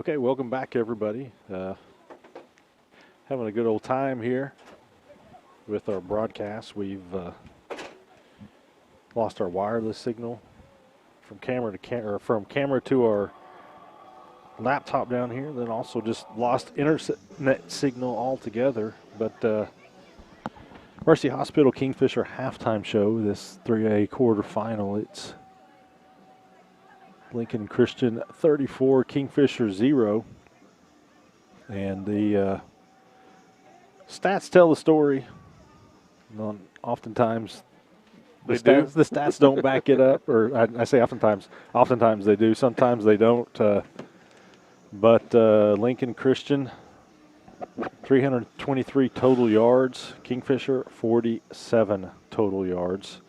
Okay, welcome back, everybody. Having a good old time here with our broadcast. We've lost our wireless signal from camera to our laptop down here. Then also just lost internet signal altogether. But Mercy Hospital Kingfisher halftime show. This 3A quarterfinal. It's Lincoln Christian 34, Kingfisher 0. And the stats tell the story. Oftentimes, the stats don't back it up. Or I say oftentimes. Oftentimes they do. Sometimes they don't. But Lincoln Christian, 323 total yards. Kingfisher, 47 total yards.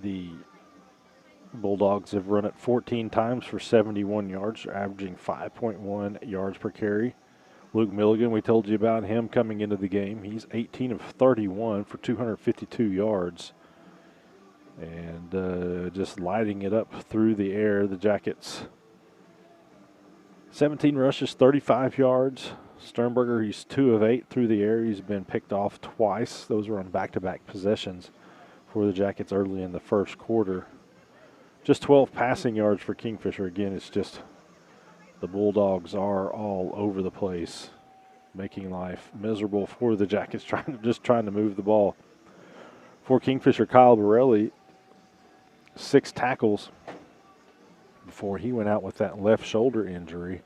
The Bulldogs have run it 14 times for 71 yards, averaging 5.1 yards per carry. Luke Milligan, we told you about him coming into the game. He's 18 of 31 for 252 yards. And just lighting it up through the air. The Jackets, 17 rushes, 35 yards. Sternberger, he's 2 of 8 through the air. He's been picked off twice. Those were on back-to-back possessions for the Jackets early in the first quarter. Just 12 passing yards for Kingfisher. Again, it's just the Bulldogs are all over the place, making life miserable for the Jackets, trying to move the ball. For Kingfisher, Kyle Borelli, 6 tackles before he went out with that left shoulder injury.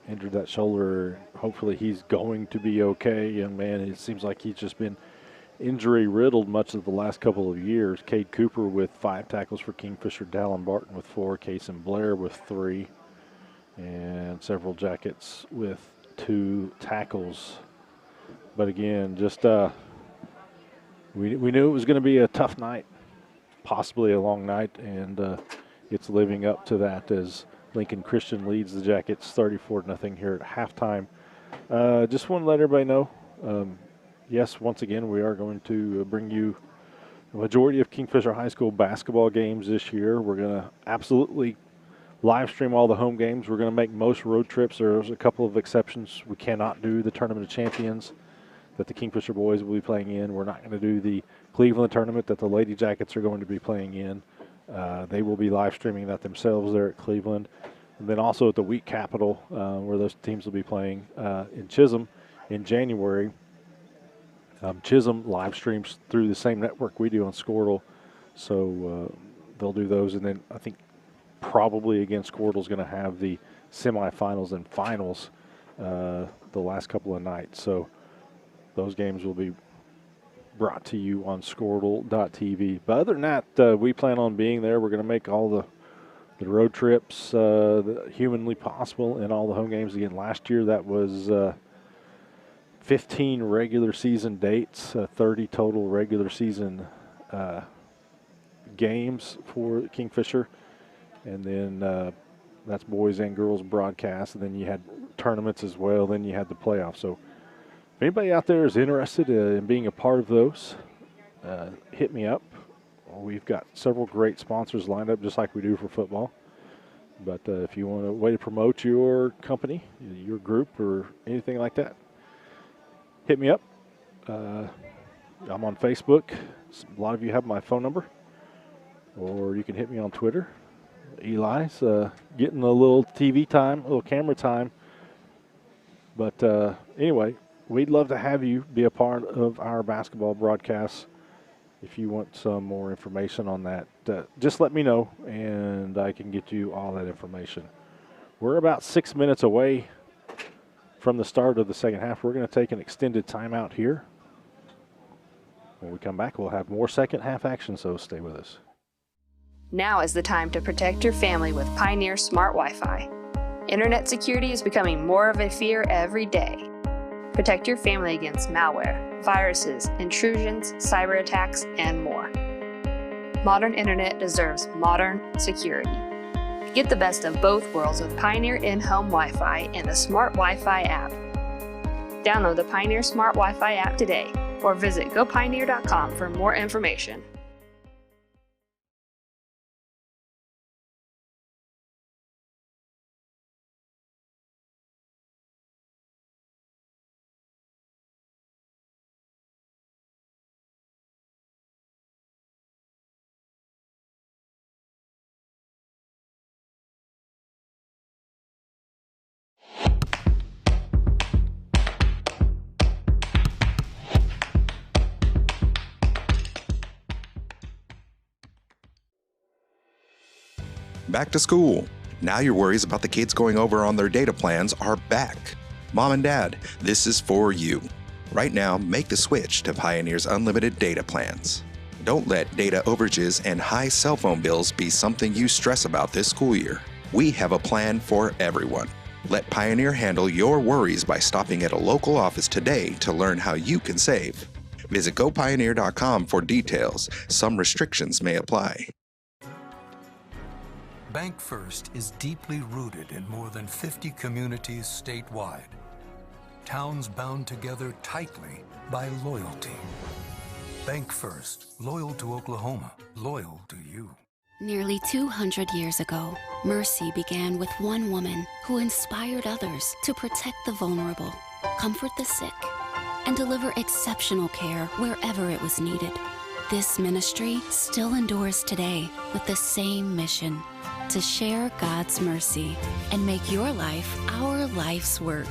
Injured that shoulder. Hopefully he's going to be okay. Young man, it seems like he's just been injury-riddled much of the last couple of years. Cade Cooper with 5 tackles for Kingfisher, Dallin Barton with 4, Cason Blair with 3, and several Jackets with 2 tackles. But again, just we knew it was going to be a tough night, possibly a long night, and it's living up to that as Lincoln Christian leads the Jackets 34-0 here at halftime. Just want to let everybody know, yes, once again, we are going to bring you the majority of Kingfisher High School basketball games this year. We're going to absolutely live stream all the home games. We're going to make most road trips. There's a couple of exceptions. We cannot do the Tournament of Champions that the Kingfisher boys will be playing in. We're not going to do the Cleveland tournament that the Lady Jackets are going to be playing in. They will be live streaming that themselves there at Cleveland. And then also at the Wheat Capital, where those teams will be playing in Chisholm in January. Chisholm live streams through the same network we do on Squirtle, so they'll do those. And then I think probably again Squirtle's going to have the semifinals and finals the last couple of nights. So those games will be brought to you on Squirtle.tv. But other than that, we plan on being there. We're going to make all the road trips humanly possible in all the home games. Again, last year that was 15 regular season dates, 30 total regular season games for Kingfisher. And then that's boys and girls broadcast. And then you had tournaments as well. Then you had the playoffs. So if anybody out there is interested in being a part of those, hit me up. We've got several great sponsors lined up, just like we do for football. But if you want a way to promote your company, your group, or anything like that, hit me up. I'm on Facebook. A lot of you have my phone number. Or you can hit me on Twitter. Eli's getting a little TV time, a little camera time. But anyway, we'd love to have you be a part of our basketball broadcasts. If you want some more information on that, just let me know, and I can get you all that information. We're about 6 minutes away from the start of the second half. We're going to take an extended timeout here. When we come back, we'll have more second half action, so stay with us. Now is the time to protect your family with Pioneer Smart Wi-Fi. Internet security is becoming more of a fear every day. Protect your family against malware, viruses, intrusions, cyber attacks, and more. Modern internet deserves modern security. Get the best of both worlds with Pioneer in-home Wi-Fi and the Smart Wi-Fi app. Download the Pioneer Smart Wi-Fi app today or visit gopioneer.com for more information. back to school. Now your worries about the kids going over on their data plans are back. Mom and Dad, this is for you. Right now, make the switch to Pioneer's unlimited data plans. Don't let data overages and high cell phone bills be something you stress about this school year. We have a plan for everyone. Let Pioneer handle your worries by stopping at a local office today to learn how you can save. Visit gopioneer.com for details. Some restrictions may apply. Bank First is deeply rooted in more than 50 communities statewide. Towns bound together tightly by loyalty. Bank First, loyal to Oklahoma, loyal to you. Nearly 200 years ago, Mercy began with one woman who inspired others to protect the vulnerable, comfort the sick, and deliver exceptional care wherever it was needed. This ministry still endures today with the same mission: to share God's mercy and make your life our life's work.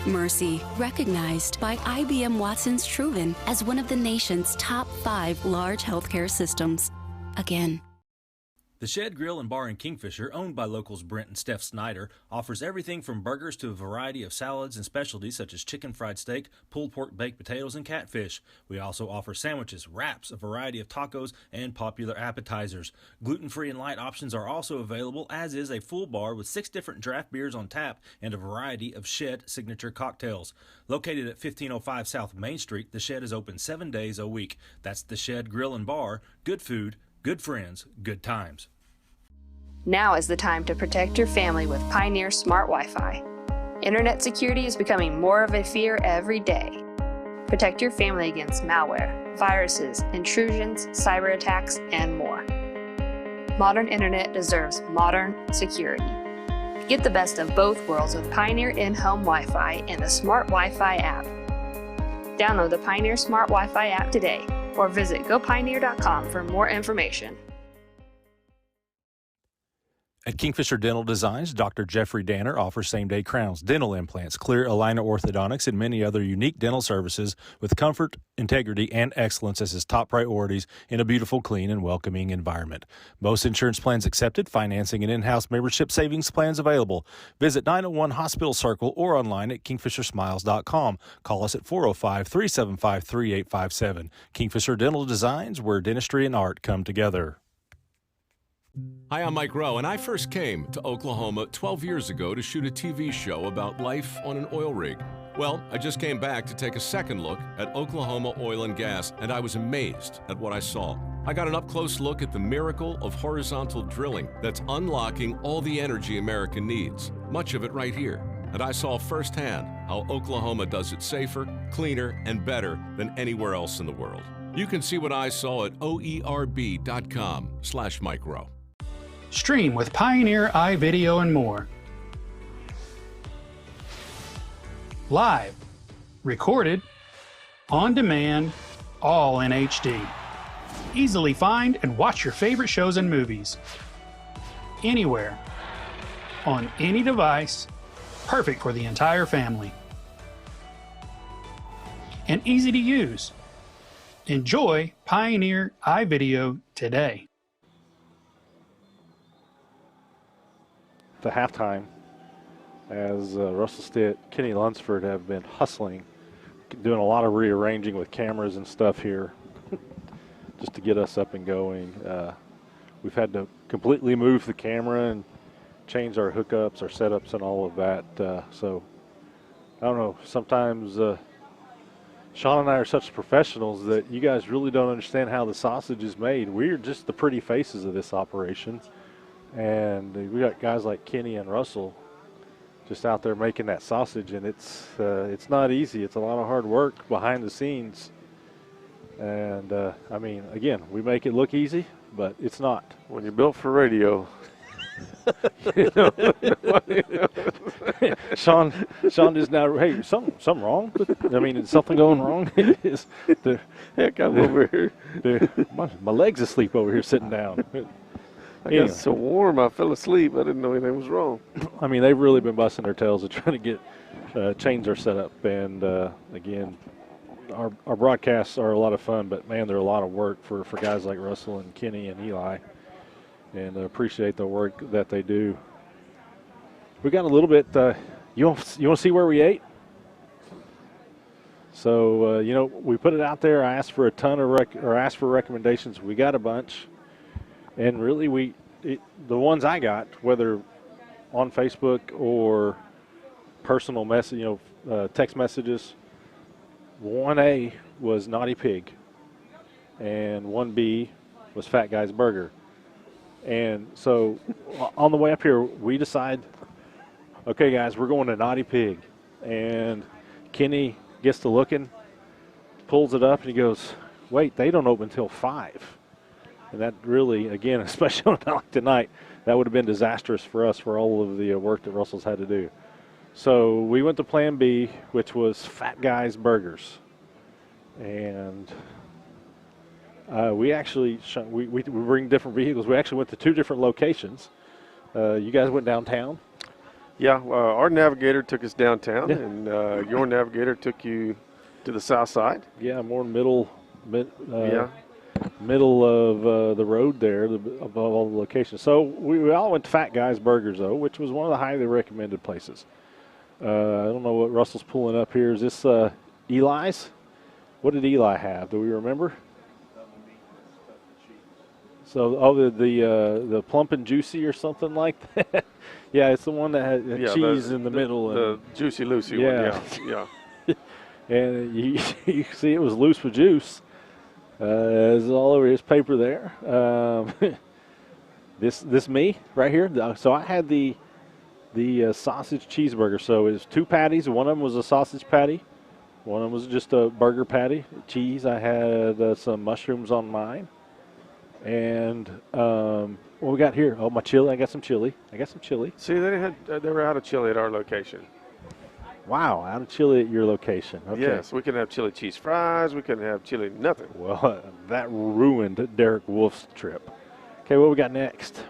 Mercy, recognized by IBM Watson's Truven as one of the nation's top 5 large healthcare systems. Again. The Shed Grill and Bar in Kingfisher, owned by locals Brent and Steph Snyder, offers everything from burgers to a variety of salads and specialties such as chicken fried steak, pulled pork baked potatoes, and catfish. We also offer sandwiches, wraps, a variety of tacos, and popular appetizers. Gluten-free and light options are also available, as is a full bar with 6 different draft beers on tap and a variety of Shed signature cocktails. Located at 1505 South Main Street, the Shed is open 7 days a week. That's the Shed Grill and Bar. Good food, good friends, good times. Now is the time to protect your family with Pioneer Smart Wi-Fi. Internet security is becoming more of a fear every day. Protect your family against malware, viruses, intrusions, cyber attacks, and more. Modern internet deserves modern security. Get the best of both worlds with Pioneer in-home Wi-Fi and the Smart Wi-Fi app. Download the Pioneer Smart Wi-Fi app today, or visit gopioneer.com for more information. At Kingfisher Dental Designs, Dr. Jeffrey Danner offers same-day crowns, dental implants, clear aligner orthodontics, and many other unique dental services with comfort, integrity, and excellence as his top priorities in a beautiful, clean, and welcoming environment. Most insurance plans accepted, financing and in-house membership savings plans available. Visit 901 Hospital Circle or online at kingfishersmiles.com. Call us at 405-375-3857. Kingfisher Dental Designs, where dentistry and art come together. Hi, I'm Mike Rowe, and I first came to Oklahoma 12 years ago to shoot a TV show about life on an oil rig. Well, I just came back to take a second look at Oklahoma oil and gas, and I was amazed at what I saw. I got an up-close look at the miracle of horizontal drilling that's unlocking all the energy America needs, much of it right here. And I saw firsthand how Oklahoma does it safer, cleaner, and better than anywhere else in the world. You can see what I saw at oerb.com/Mike Rowe. Stream with Pioneer iVideo and more. Live, recorded, on demand, all in HD. Easily find and watch your favorite shows and movies. Anywhere, on any device, perfect for the entire family. And easy to use. Enjoy Pioneer iVideo today. The halftime, as Russell Stitt, Kenny Lunsford have been hustling, doing a lot of rearranging with cameras and stuff here just to get us up and going. We've had to completely move the camera and change our hookups, our setups, and all of that. So, I don't know, sometimes Sean and I are such professionals that you guys really don't understand how the sausage is made. We're just the pretty faces of this operation. And we got guys like Kenny and Russell just out there making that sausage, and it's not easy. It's a lot of hard work behind the scenes. And, I mean, again, we make it look easy, but it's not. When you're built for radio. Sean is now, hey, something wrong? I mean, is something going wrong? Heck, I'm over here. My leg's asleep over here sitting down. I got so warm, I fell asleep. I didn't know anything was wrong. I mean, they've really been busting their tails to try to get change our setup. And, again, our broadcasts are a lot of fun, but, man, they're a lot of work for guys like Russell and Kenny and Eli. and appreciate the work that they do. We got a little bit. You want to see where we ate? So we put it out there. I asked for a ton of asked for recommendations. We got a bunch, and really the ones I got, whether on Facebook or personal message, text messages. 1A was Naughty Pig, and 1B was Fat Guy's Burger. And so on the way up here, we decide, okay, guys, we're going to Naughty Pig. And Kenny gets to looking, pulls it up, and he goes, wait, they don't open until 5. And that really, again, especially on a night like tonight, that would have been disastrous for us for all of the work that Russell's had to do. So we went to Plan B, which was Fat Guy's Burgers. And we actually we bring different vehicles. We actually went to 2 different locations. You guys went downtown? Yeah, our navigator took us downtown, Yeah. and your navigator took you to the south side. Yeah, more middle of the road there, above all the locations. So we all went to Fat Guy's Burgers, though, which was one of the highly recommended places. I don't know what Russell's pulling up here. Is this Eli's? What did Eli have? Do we remember? So, the plump and juicy or something like that. Yeah, it's the one that had cheese in the middle. The Juicy Lucy one, yeah. And you see it was loose with juice. It's all over his paper there. This me right here. So I had the sausage cheeseburger. So it was 2 patties. One of them was a sausage patty. One of them was just a burger patty. Cheese. I had some mushrooms on mine. And what we got here? Oh, my chili. I got some chili. See, they were out of chili at our location. Wow, out of chili at your location. Okay. Yes, we couldn't have chili cheese fries. We couldn't have chili nothing. Well, that ruined Derek Wolf's trip. Okay, what we got next?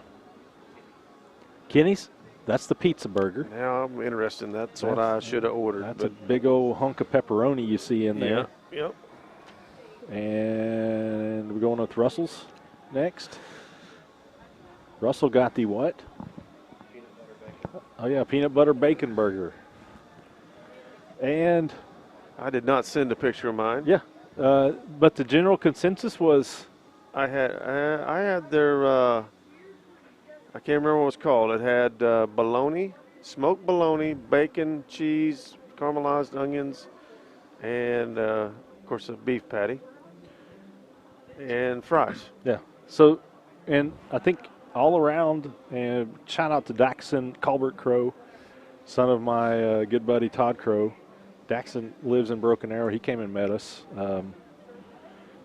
Kenny's? That's the pizza burger. Now I'm interested. That's what I should have ordered. That's a big old hunk of pepperoni you see in there. Yep. And we're going with Russell's next. Russell got the what? Oh, yeah, peanut butter bacon burger. And I did not send a picture of mine. Yeah, but the general consensus was I had their I can't remember what it was called. It had bologna, smoked bologna, bacon, cheese, caramelized onions, and of course a beef patty and fries. Yeah. So, and I think all around, and shout out to Daxon Colbert Crow, son of my good buddy Todd Crow. Daxon lives in Broken Arrow. He came and met us.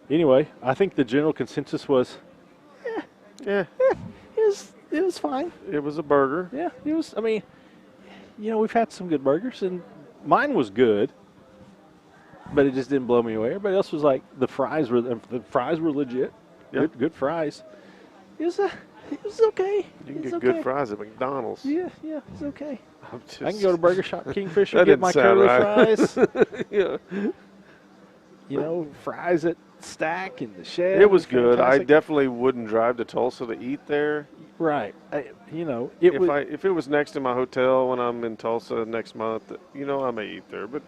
Anyway, I think the general consensus was, it was fine. It was a burger. Yeah, it was. I mean, we've had some good burgers, and mine was good, but it just didn't blow me away. Everybody else was like, the fries were legit. Yeah. Good fries. It was okay. You can get good fries at McDonald's. Yeah, it's okay. I can go to Burger Shop Kingfisher and That get my didn't sound curly right. fries. Fries at Stack in the Shed. It was good. Fantastic. I definitely wouldn't drive to Tulsa to eat there. Right. If it was next to my hotel when I'm in Tulsa next month, I may eat there. But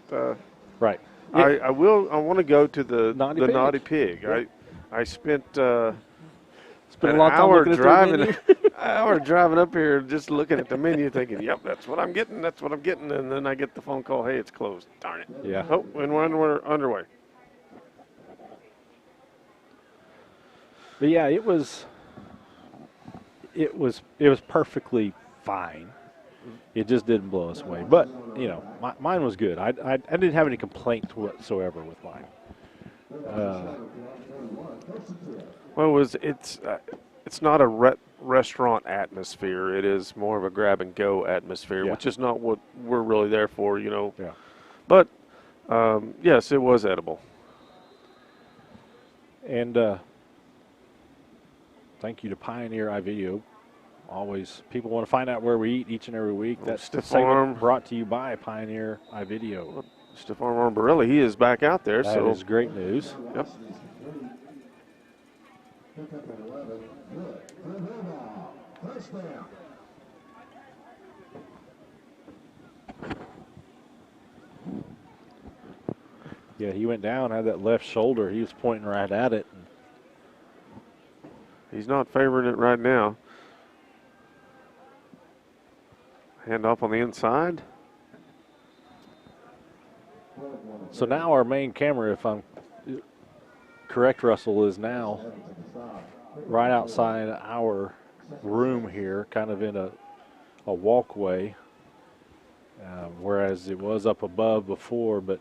right. I want to go to the Naughty Pig. Yeah. I spent Spent an a lot of time hour looking at their driving, menu. hour driving up here, just looking at the menu, thinking, "Yep, that's what I'm getting. That's what I'm getting." And then I get the phone call, "Hey, it's closed. Darn it!" Yeah. Oh, and we're underway. But yeah, it was perfectly fine. It just didn't blow us away. But mine was good. I didn't have any complaints whatsoever with mine. Well, it's not a restaurant atmosphere. It is more of a grab and go atmosphere, Yeah. which is not what we're really there for, Yeah. But yes, it was edible. And thank you to Pioneer iVideo. Always, people want to find out where we eat each and every week. That's Stefan brought to you by Pioneer iVideo. Stefan Arborelli, he is back out there. That is great news. Yep. Yeah, he went down, had that left shoulder. He was pointing right at it. He's not favoring it right now. Hand off on the inside. So now our main camera, if I'm correct, Russell, is now right outside our room here, kind of in a walkway, whereas it was up above before, but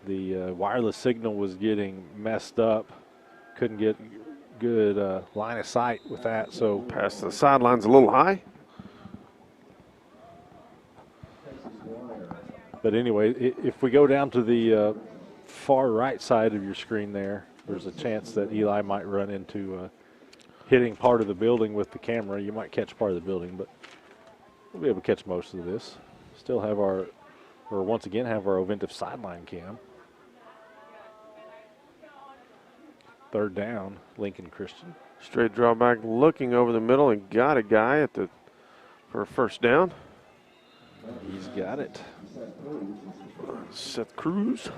the wireless signal was getting messed up. Couldn't get good line of sight with that. So Past the sideline's a little high. But anyway, if we go down to the far right side of your screen there's a chance that Eli might run into hitting part of the building with the camera. You might catch part of the building, but we'll be able to catch most of this. Still have once again have our Oventive sideline cam. Third down, Lincoln Christian. Straight drawback, looking over the middle and got a guy for a first down. He's got it. Seth Cruz.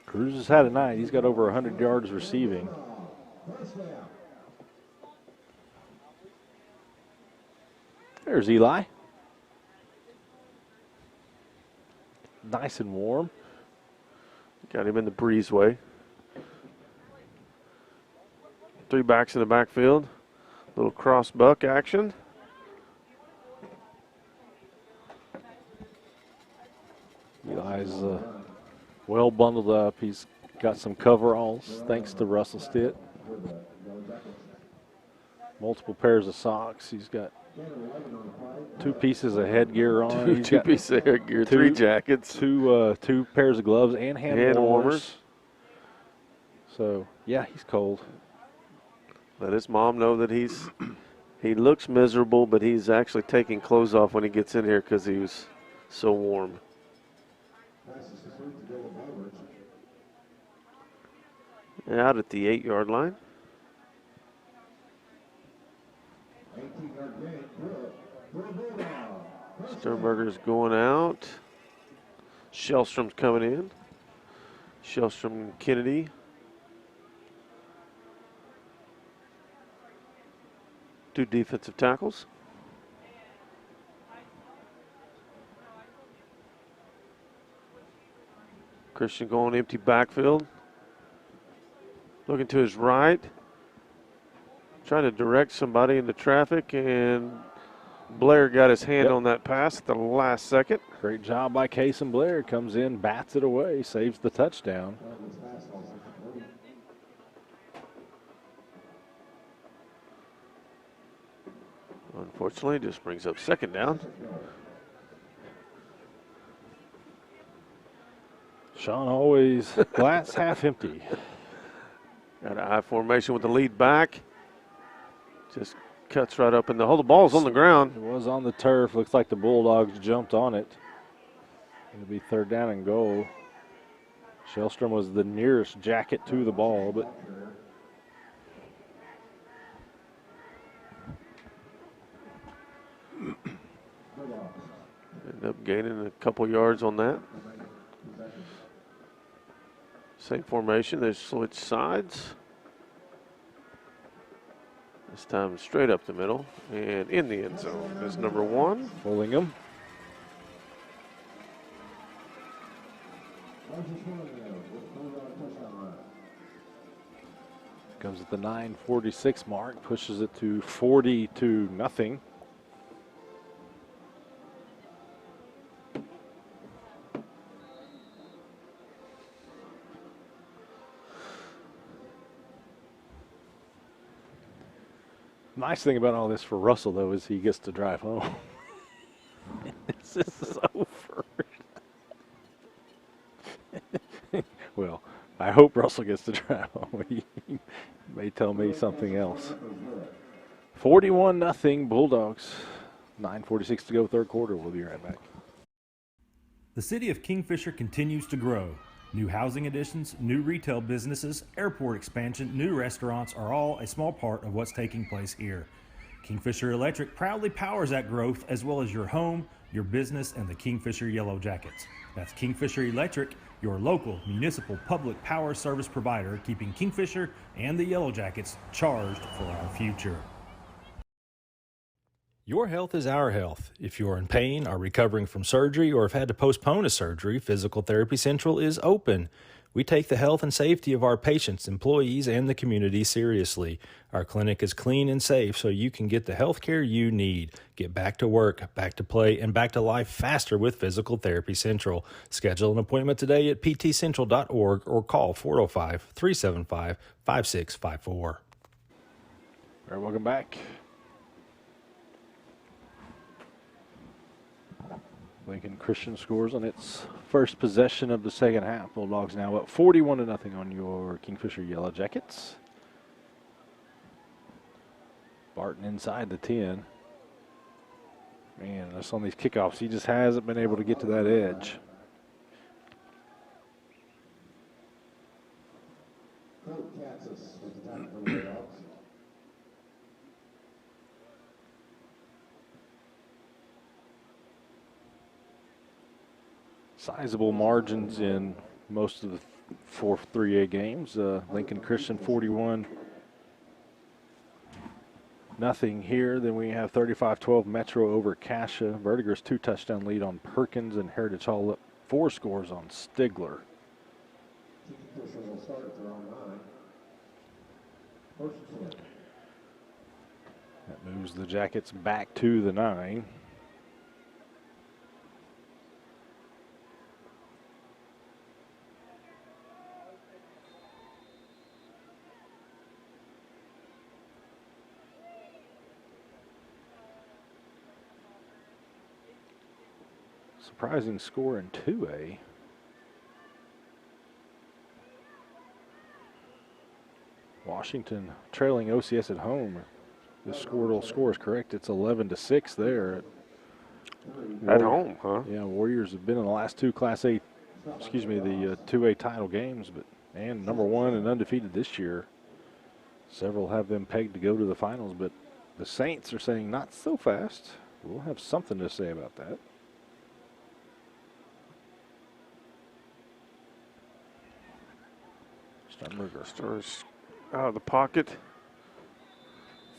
Cruz has had a night. He's got over 100 yards receiving. There's Eli. Nice and warm. Got him in the breezeway. 3 backs in the backfield. Little cross buck action. Eli's well bundled up. He's got some coveralls, thanks to Russell Stitt. Multiple pairs of socks. He's got 2 pieces of headgear on. Two pieces of headgear, 3 jackets. 2 pairs of gloves and hand warmers. So, yeah, he's cold. Let his mom know that he looks miserable, but he's actually taking clothes off when he gets in here because he was so warm. Out at the 8-yard line. Sternberger's going out. Shellstrom's coming in. Shellstrom and Kennedy. Two defensive tackles. Christian going empty backfield. Looking to his right. Trying to direct somebody into traffic, and Blair got his hand on that pass at the last second. Great job by Case and Blair. Comes in, bats it away, saves the touchdown. Unfortunately, just brings up second down. Sean always glass half empty. Got an I formation with the lead back. Just cuts right up in the hole. The ball's on the ground. It was on the turf. Looks like the Bulldogs jumped on it. It'll be third down and goal. Shellstrom was the nearest jacket to the ball, but end up gaining a couple yards on that. Same formation. They switch sides. This time straight up the middle and in the end zone is number 1. Fullingham. Comes at the 9:46 mark, pushes it to 40-0. Nice thing about all this for Russell, though, is he gets to drive home. This is over. Well, I hope Russell gets to drive home. He may tell me something else. 41-0 Bulldogs. 9:46 to go, third quarter. We'll be right back. The city of Kingfisher continues to grow. New housing additions, new retail businesses, airport expansion, new restaurants are all a small part of what's taking place here. Kingfisher Electric proudly powers that growth, as well as your home, your business, and the Kingfisher Yellow Jackets. That's Kingfisher Electric, your local municipal public power service provider, keeping Kingfisher and the Yellow Jackets charged for our future. Your health is our health. If you're in pain, are recovering from surgery, or have had to postpone a surgery, Physical Therapy Central is open. We take the health and safety of our patients, employees, and the community seriously. Our clinic is clean and safe so you can get the health care you need. Get back to work, back to play, and back to life faster with Physical Therapy Central. Schedule an appointment today at ptcentral.org or call 405-375-5654. All right, welcome back. Lincoln Christian scores on its first possession of the second half. Bulldogs now up 41-0 on your Kingfisher Yellow Jackets. Barton inside the 10. Man, that's on these kickoffs. He just hasn't been able to get to that edge. Sizable margins in most of the 4 3A games. Lincoln Christian 41-0 here. Then we have 35-12 Metro over Cassia. Vertiger's 2-touchdown lead on Perkins, and Heritage Hall up 4 scores on Stigler. That moves the Jackets back to the 9. Surprising score in 2A. Washington trailing OCS at home. The score is correct. It's 11-6 there. At home, huh? Yeah, Warriors have been in the last 2 Class A, the 2A title games, and number 1 and undefeated this year. Several have them pegged to go to the finals, but the Saints are saying not so fast. We'll have something to say about that. Sternberger Stars out of the pocket.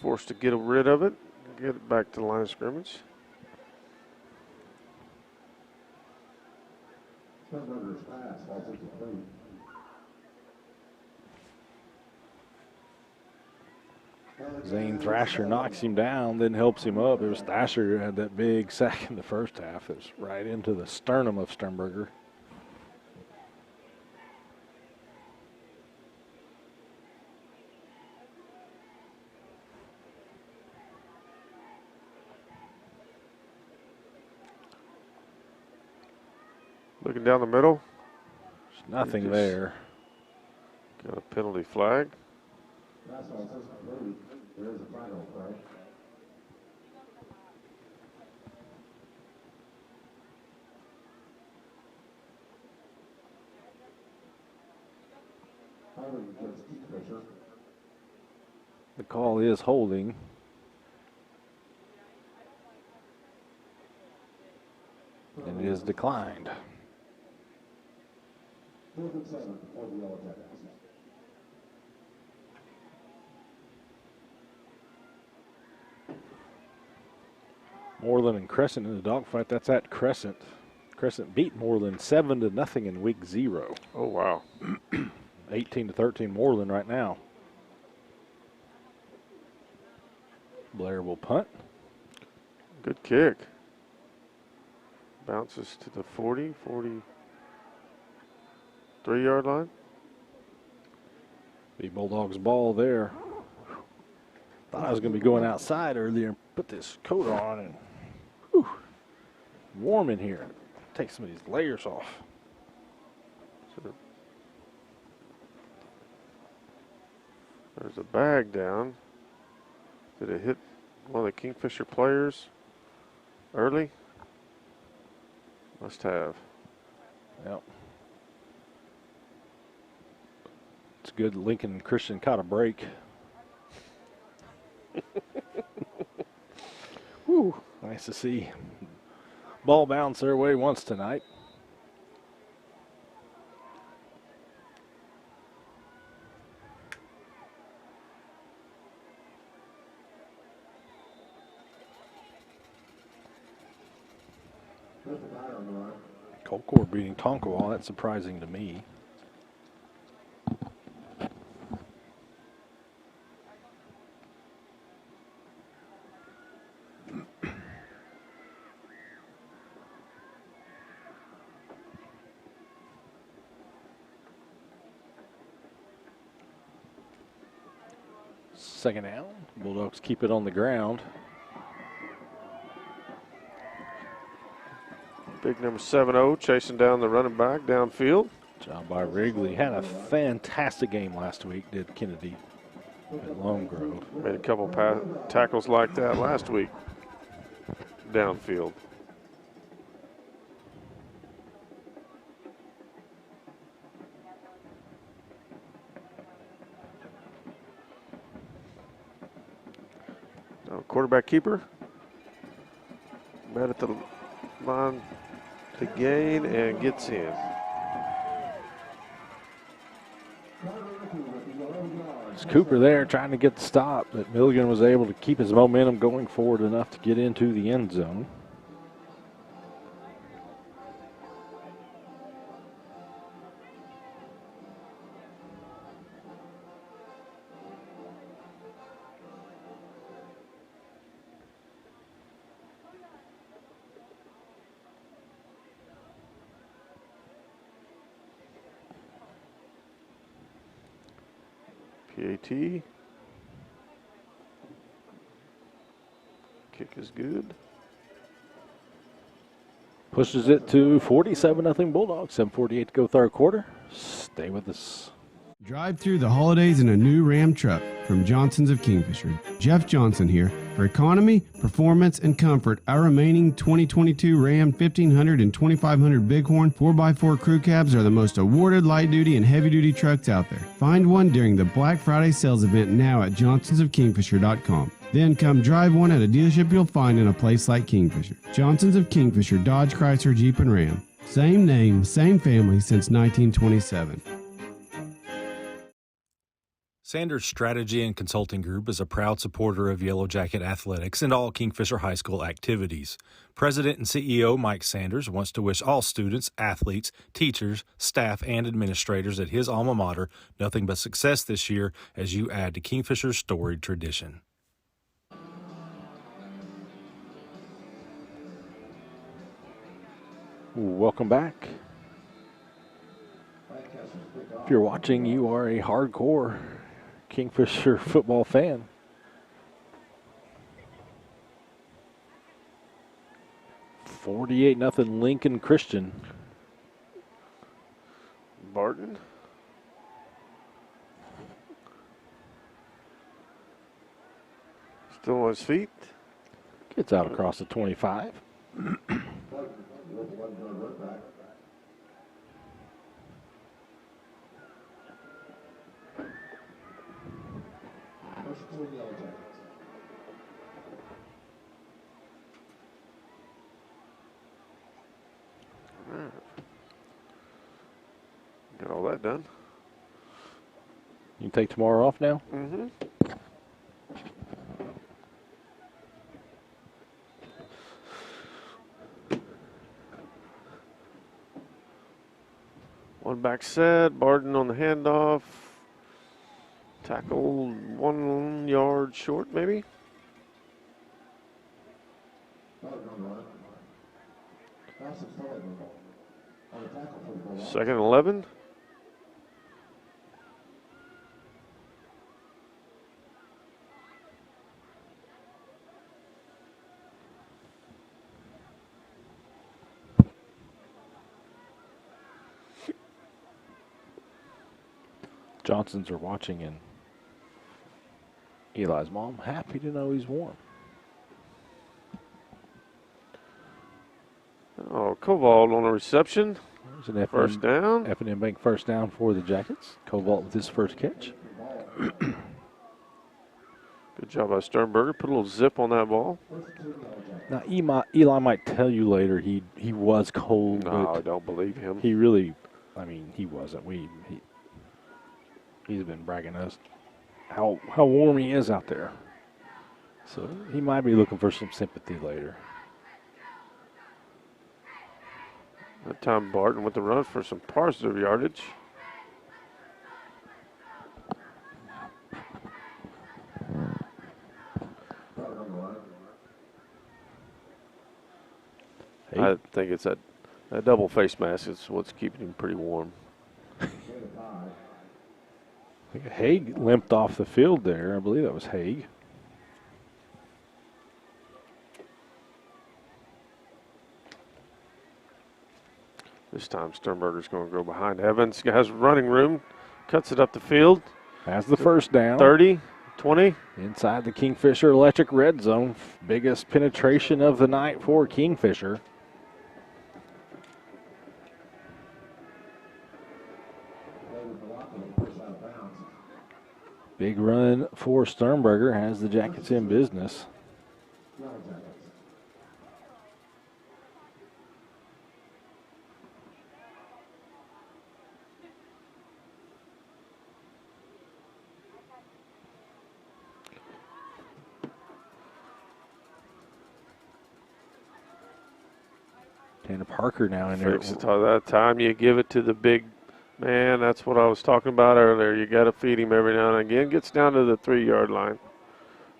Forced to get rid of it. Get it back to the line of scrimmage. Zane Thrasher knocks him down, then helps him up. It was Thrasher who had that big sack in the first half. It was right into the sternum of Sternberger. Looking down the middle. There's nothing there. Got a penalty flag. The call is holding. And it is declined. Moreland and Crescent in the dogfight. That's at Crescent. Crescent beat Moreland 7-0 in week 0. Oh, wow. 18-13 Moreland right now. Blair will punt. Good kick. Bounces to the 40, 43-yard line. The Bulldogs ball there. Thought I was going to be going outside earlier and put this coat on, and whew, warm in here. Take some of these layers off. There's a bag down. Did it hit one of the Kingfisher players early? Must have. Yep. good. Lincoln Christian caught a break. Woo, nice to see. Ball bounce their way once tonight. Colcord beating Tonkawa, that's surprising to me. Second down. Bulldogs keep it on the ground. Big number 7-0 chasing down the running back downfield. Job by Wrigley. Had a fantastic game last week, did Kennedy at Lone Grove. Made a couple tackles like that last week downfield. So quarterback keeper. Met at the line to gain and gets in. It's Cooper there trying to get the stop, but Milligan was able to keep his momentum going forward enough to get into the end zone. PAT. Kick is good. Pushes it to 47-0 Bulldogs. 7:48 to go third quarter. Stay with us. Drive through the holidays in a new Ram truck from Johnson's of Kingfisher. Jeff Johnson here. For economy, performance, and comfort, our remaining 2022 Ram 1500 and 2500 Bighorn 4x4 crew cabs are the most awarded light-duty and heavy-duty trucks out there. Find one during the Black Friday sales event now at johnsonsofkingfisher.com. Then come drive one at a dealership you'll find in a place like Kingfisher. Johnson's of Kingfisher, Dodge, Chrysler, Jeep, and Ram. Same name, same family since 1927. Sanders Strategy and Consulting Group is a proud supporter of Yellow Jacket athletics and all Kingfisher High School activities. President and CEO Mike Sanders wants to wish all students, athletes, teachers, staff, and administrators at his alma mater nothing but success this year as you add to Kingfisher's storied tradition. Welcome back. If you're watching, you are a hardcore Kingfisher football fan. $48-0 Lincoln Christian. Barton. Still on his feet. Gets out across the 25. Got all that done. You can take tomorrow off now? Mm-hmm. One back set, Barton on the handoff. Tackle 1 yard short, maybe. Second and 11. Johnsons are watching, and Eli's mom happy to know he's warm. Oh, Koval on a reception. There's an First down. F&M Bank first down for the Jackets. Cobalt with his first catch. Good job by Sternberger. Put a little zip on that ball. Now, Eli might tell you later he was cold, No, I but don't believe him. he really, he wasn't. He's been bragging to us how warm he is out there. So he might be looking for some sympathy later. That time Barton with the run for some positive yardage. I think it's that double face mask is what's keeping him pretty warm. I think Haig limped off the field there. I believe that was Haig. This time Sternberger's going to go behind Evans. Has running room. Cuts it up the field. Has the first down. 30, 20. Inside the Kingfisher Electric red zone. Biggest penetration of the night for Kingfisher. Big run for Sternberger, has the Jackets in business. Tanner Parker now in there. Fix it. That time you give it to the big man. That's what I was talking about earlier. You got to feed him every now and again. Gets down to the 3-yard line,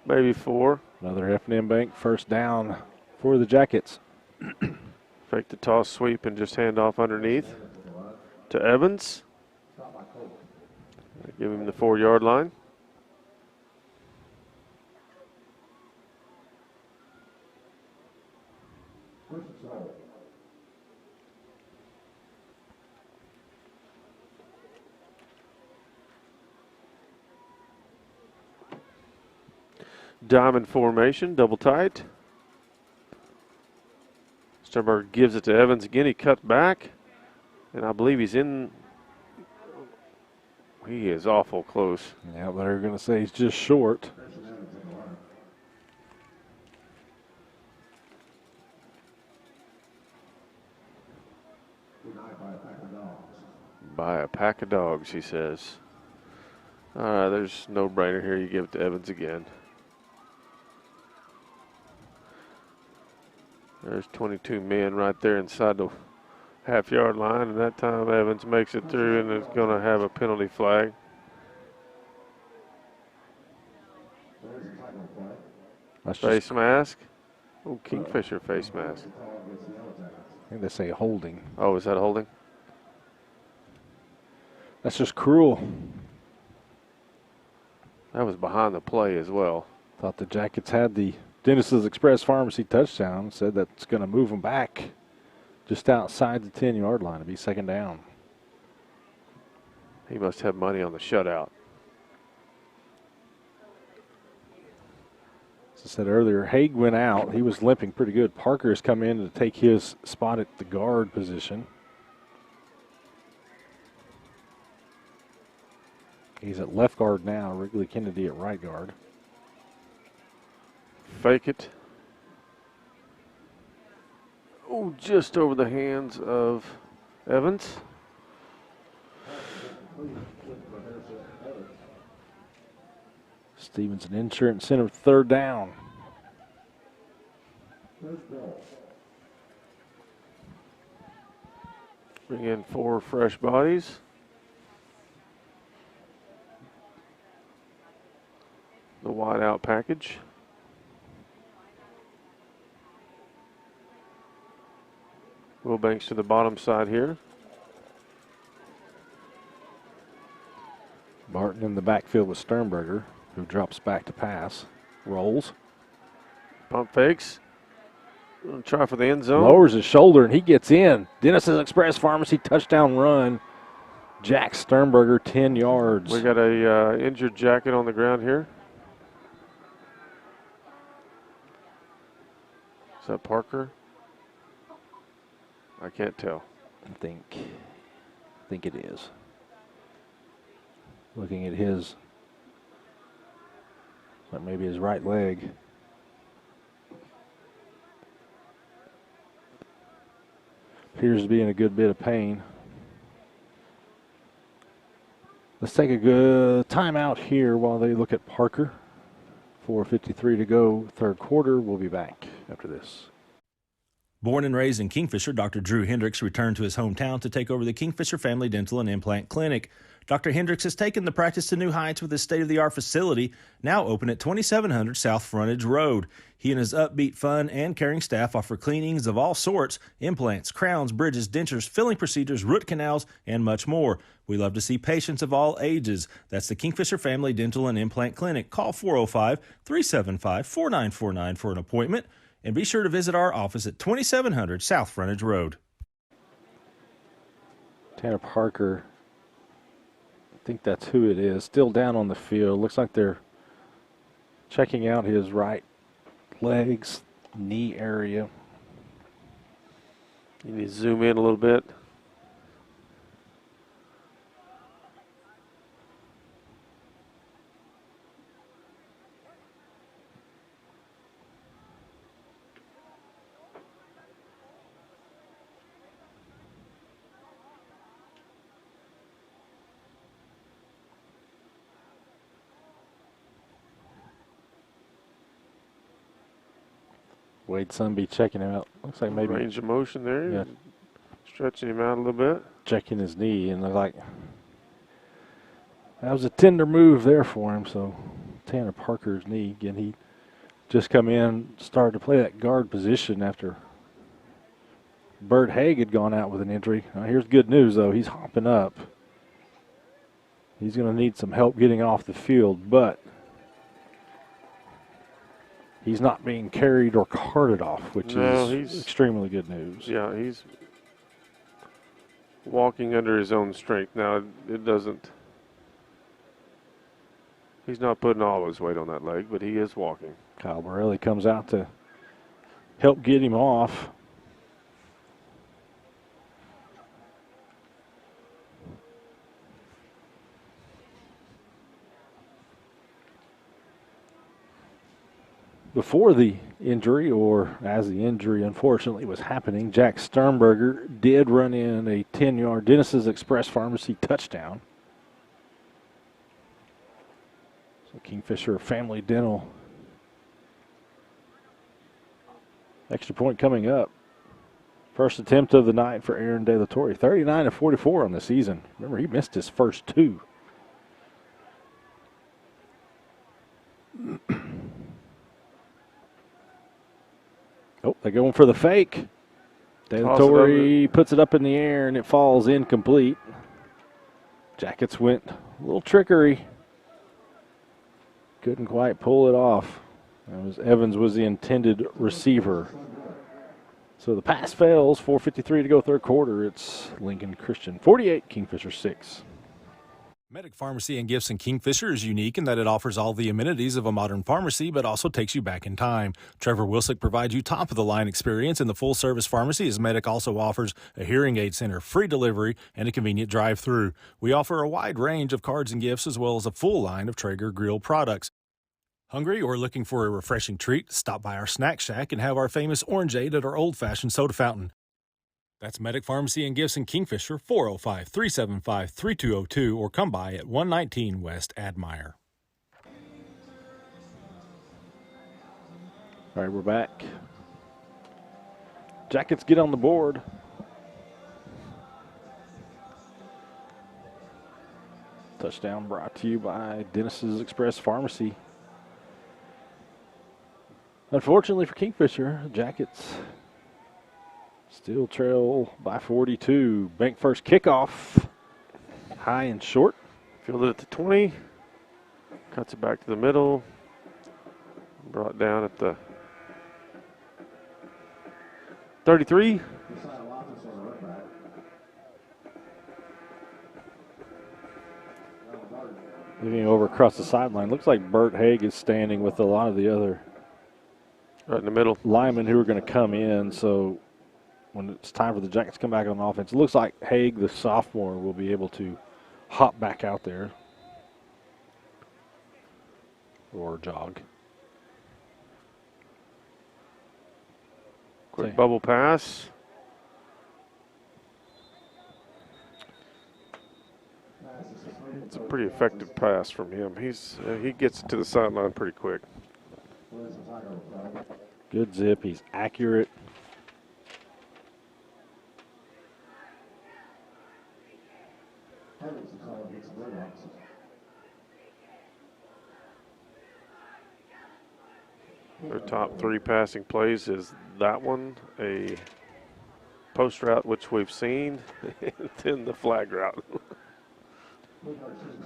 maybe 4. Another F&M Bank first down for the Jackets. Fake the toss sweep and just hand off underneath to Evans. Give him the 4-yard line. Diamond formation, double tight. Sternberger gives it to Evans again. He cuts back, and I believe he's in. He is awful close. Yeah, they're going to say he's just short. By a pack of dogs, he says. There's no brainer here. You give it to Evans again. There's 22 men right there inside the half-yard line, and that time Evans makes it through and is going to have a penalty flag. Face mask. Oh, Kingfisher face mask. I think they say holding. Oh, is that holding? That's just cruel. That was behind the play as well. Thought the Jackets had the Dennis's Express Pharmacy touchdown. Said that's going to move them back just outside the 10-yard line to be second down. He must have money on the shutout. As I said earlier, Haig went out. He was limping pretty good. Parker has come in to take his spot at the guard position. He's at left guard now. Wrigley Kennedy at right guard. Fake it. Oh, just over the hands of Evans. Stevenson Insurance Center, third down. Bring in 4 fresh bodies. The wide out package. Wilbanks to the bottom side here. Barton in the backfield with Sternberger, who drops back to pass. Rolls. Pump fakes. Gonna try for the end zone. Lowers his shoulder and he gets in. Dennis's Express Pharmacy touchdown run. Jack Sternberger 10 yards. We got a injured Jacket on the ground here. Is that Parker? I can't tell. I think it is. Looking at his, maybe his right leg. Appears to be in a good bit of pain. Let's take a good timeout here while they look at Parker. 4:53 to go, third quarter. We'll be back after this. Born and raised in Kingfisher, Dr. Drew Hendricks returned to his hometown to take over the Kingfisher Family Dental and Implant Clinic. Dr. Hendricks has taken the practice to new heights with his state-of-the-art facility, now open at 2700 South Frontage Road. He and his upbeat, fun, and caring staff offer cleanings of all sorts, implants, crowns, bridges, dentures, filling procedures, root canals, and much more. We love to see patients of all ages. That's the Kingfisher Family Dental and Implant Clinic. Call 405-375-4949 for an appointment. And be sure to visit our office at 2700 South Frontage Road. Tanner Parker, I think that's who it is, still down on the field. Looks like they're checking out his right legs, knee area. You need to zoom in a little bit. Wade Sunby checking him out. Looks like maybe Range of motion there. Yeah. Stretching him out a little bit. checking his knee, and they're like, that was a tender move there for him. So Tanner Parker's knee, again, he just come in, started to play that guard position after Bert Haig had gone out with an injury. Now, here's good news, though. He's hopping up. He's going to need some help getting off the field, but he's not being carried or carted off, which is extremely good news. Yeah, he's walking under his own strength. Now, it doesn't, he's not putting all his weight on that leg, but he is walking. Kyle Borelli comes out to help get him off. Before the injury, or as the injury unfortunately was happening, Jack Sternberger did run in a 10-yard Dennis's Express Pharmacy touchdown. So Kingfisher Family Dental. Extra point coming up. First attempt of the night for Aaron De La Torre. 39-44 on the season. Remember, he missed his first two. Oh, they're going for the fake. De La Torre puts it up in the air, and it falls incomplete. Jackets went a little trickery. Couldn't quite pull it off. Evans was the intended receiver. So the pass fails. 4:53 to go, third quarter. It's Lincoln Christian 48, Kingfisher 6. Medic Pharmacy and Gifts in Kingfisher is unique in that it offers all the amenities of a modern pharmacy, but also takes you back in time. Trevor Wilsick provides you top-of-the-line experience in the full-service pharmacy, as Medic also offers a hearing aid center, free delivery, and a convenient drive-through. We offer a wide range of cards and gifts, as well as a full line of Traeger grill products. Hungry or looking for a refreshing treat? Stop by our snack shack and have our famous orangeade at our old-fashioned soda fountain. That's Medic Pharmacy and Gifts in Kingfisher, 405-375-3202, or come by at 119 West Admire. All right, we're back. Jackets get on the board. Touchdown brought to you by Dennis's Express Pharmacy. Unfortunately for Kingfisher, Jackets still trail by 42. Bank first kickoff, high and short. Fielded at the 20. Cuts it back to the middle. Brought down at the 33. Moving over across the sideline. Looks like Bert Haig is standing with a lot of the other right in the middle linemen who are going to come in. So when it's time for the Jackets to come back on offense. It looks like Haig, the sophomore, will be able to hop back out there or jog. Quick bubble pass. It's a pretty effective pass from him. He gets it to the sideline pretty quick. Good zip. He's accurate. Their top 3 passing plays is that one, a post route, which we've seen, and then the flag route.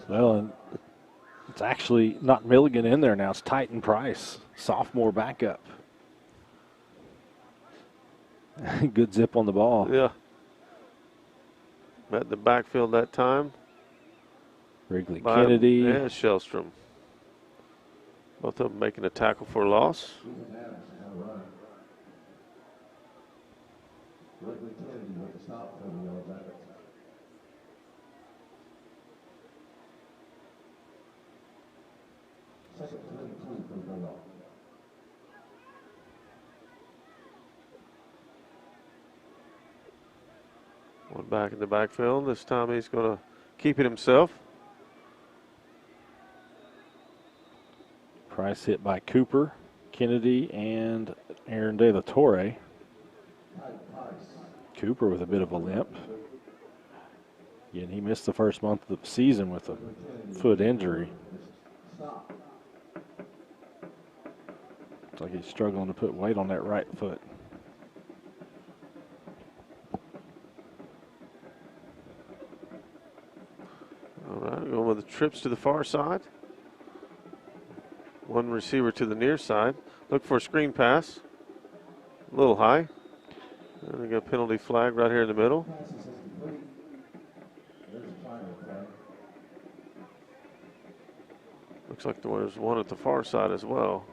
Well, and it's actually not Milligan in there now. It's Titan Price, sophomore backup. Good zip on the ball. Yeah. Met the backfield that time. Wrigley Kennedy. And Shellstrom. Both of them making a tackle for a loss. One back in the backfield. This time he's going to keep it himself. Price hit by Cooper, Kennedy, and Aaron De La Torre. Cooper with a bit of a limp. Again, he missed the first month of the season with a foot injury. Looks like he's struggling to put weight on that right foot. All right, going with the trips to the far side. One receiver to the near side. Look for a screen pass. A little high. And we got a penalty flag right here in the middle. Looks like there's one at the far side as well.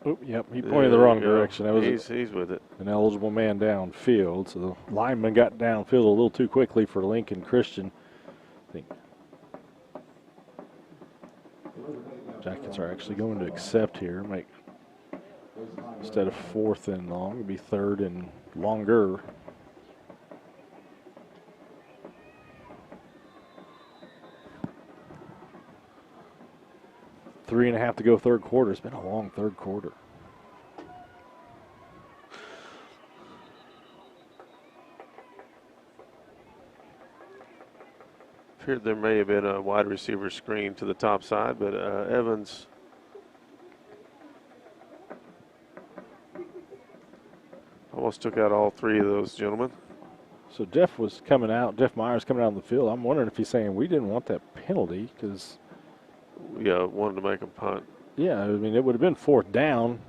Oh, yep, he pointed the wrong direction. That was he's with it. An eligible man downfield, so the lineman got downfield a little too quickly for Lincoln Christian. I think Jackets are actually going to accept here, make instead of 4th and long, it'll be 3rd and longer. Three and a half to go third quarter. It's been a long third quarter. Appeared there may have been a wide receiver screen to the top side, but Evans almost took out all 3 of those gentlemen. So Jeff Myers coming out on the field. I'm wondering if he's saying we didn't want that penalty because wanted to make a punt. Yeah, I mean, it would have been 4th down.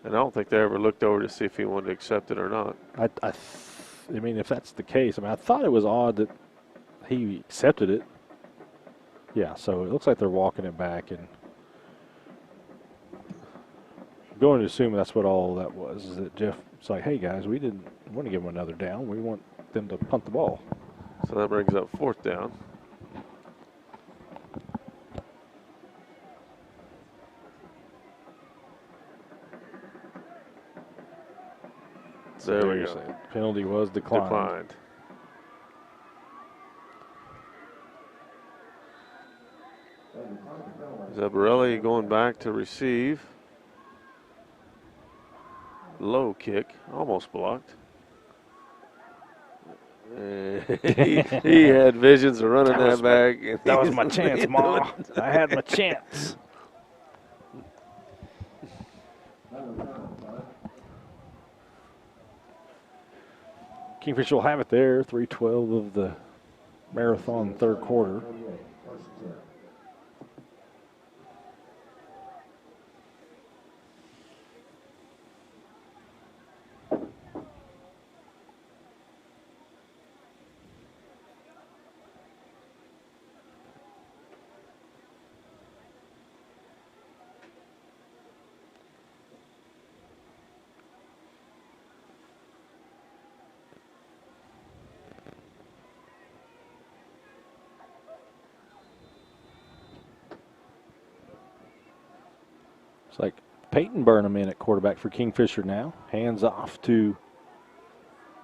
And I don't think they ever looked over to see if he wanted to accept it or not. I mean, if that's the case, I thought it was odd that he accepted it. Yeah, so it looks like they're walking it back, and I'm going to assume that's what all that was, is that Jeff's like, hey, guys, we didn't want to give them another down. We want them to punt the ball. So that brings up 4th down. There we go. Penalty was declined. Zabarelli going back to receive. Low kick, almost blocked. He had visions of running that back. That was my chance, Ma. I had my chance. Kingfisher will have it there, 3:12 of the marathon third quarter. It's like Peyton Burnham in at quarterback for Kingfisher now. Hands off to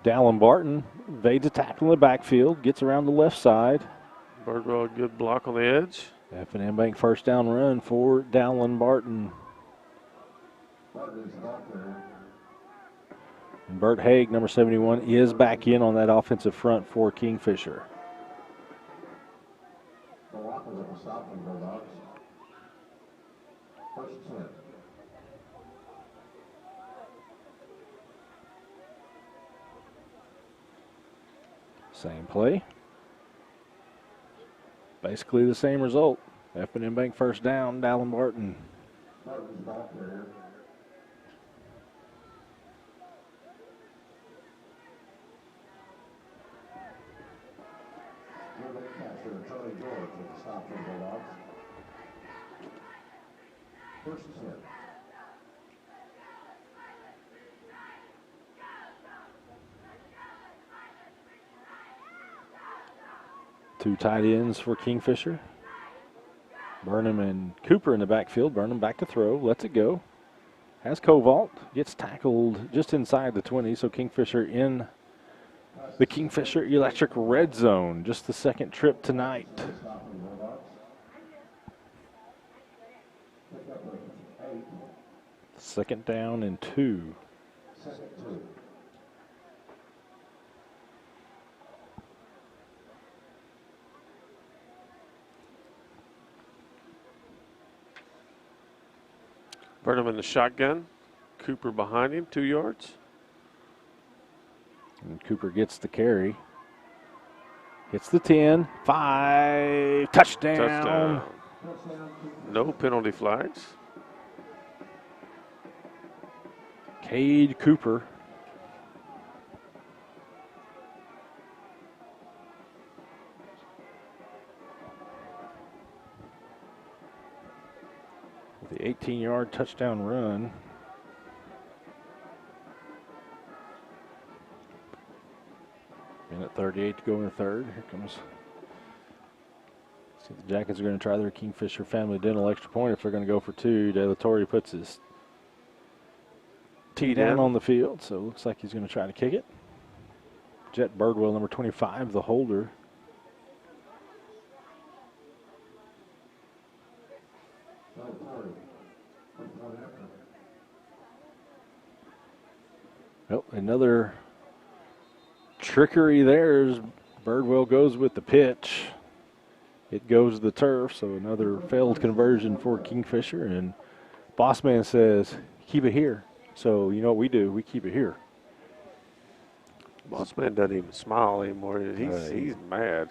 Dallin Barton. Evades a tackle in the backfield. Gets around the left side. Birdwell, good block on the edge. F&M Bank first down run for Dallin Barton. And Bert Haig, number 71, is back in on that offensive front for Kingfisher. Same play. Basically the same result. F&M Bank first down, Dallin Barton. Two tight ends for Kingfisher. Burnham and Cooper in the backfield. Burnham back to throw. Lets it go. Has Kovalt. Gets tackled just inside the 20. So Kingfisher in the Kingfisher Electric red zone. Just the second trip tonight. Second down and 2. Burnham in the shotgun. Cooper behind him, 2 yards. And Cooper gets the carry. Hits the 10. 5. Touchdown. No penalty flags. Cade Cooper. With the 18-yard touchdown run. Minute 38 to go in the third. Here comes. See, the Jackets are going to try their Kingfisher Family Dental extra point if they're going to go for 2. De La Torre puts his tee down on the field, so it looks like he's going to try to kick it. Jet Birdwell, number 25, the holder. Oh, another trickery there as Birdwell goes with the pitch. It goes to the turf, so another failed conversion for Kingfisher. And Bossman says, keep it here. So you know what we do? We keep it here. Bossman doesn't even smile anymore. He's mad.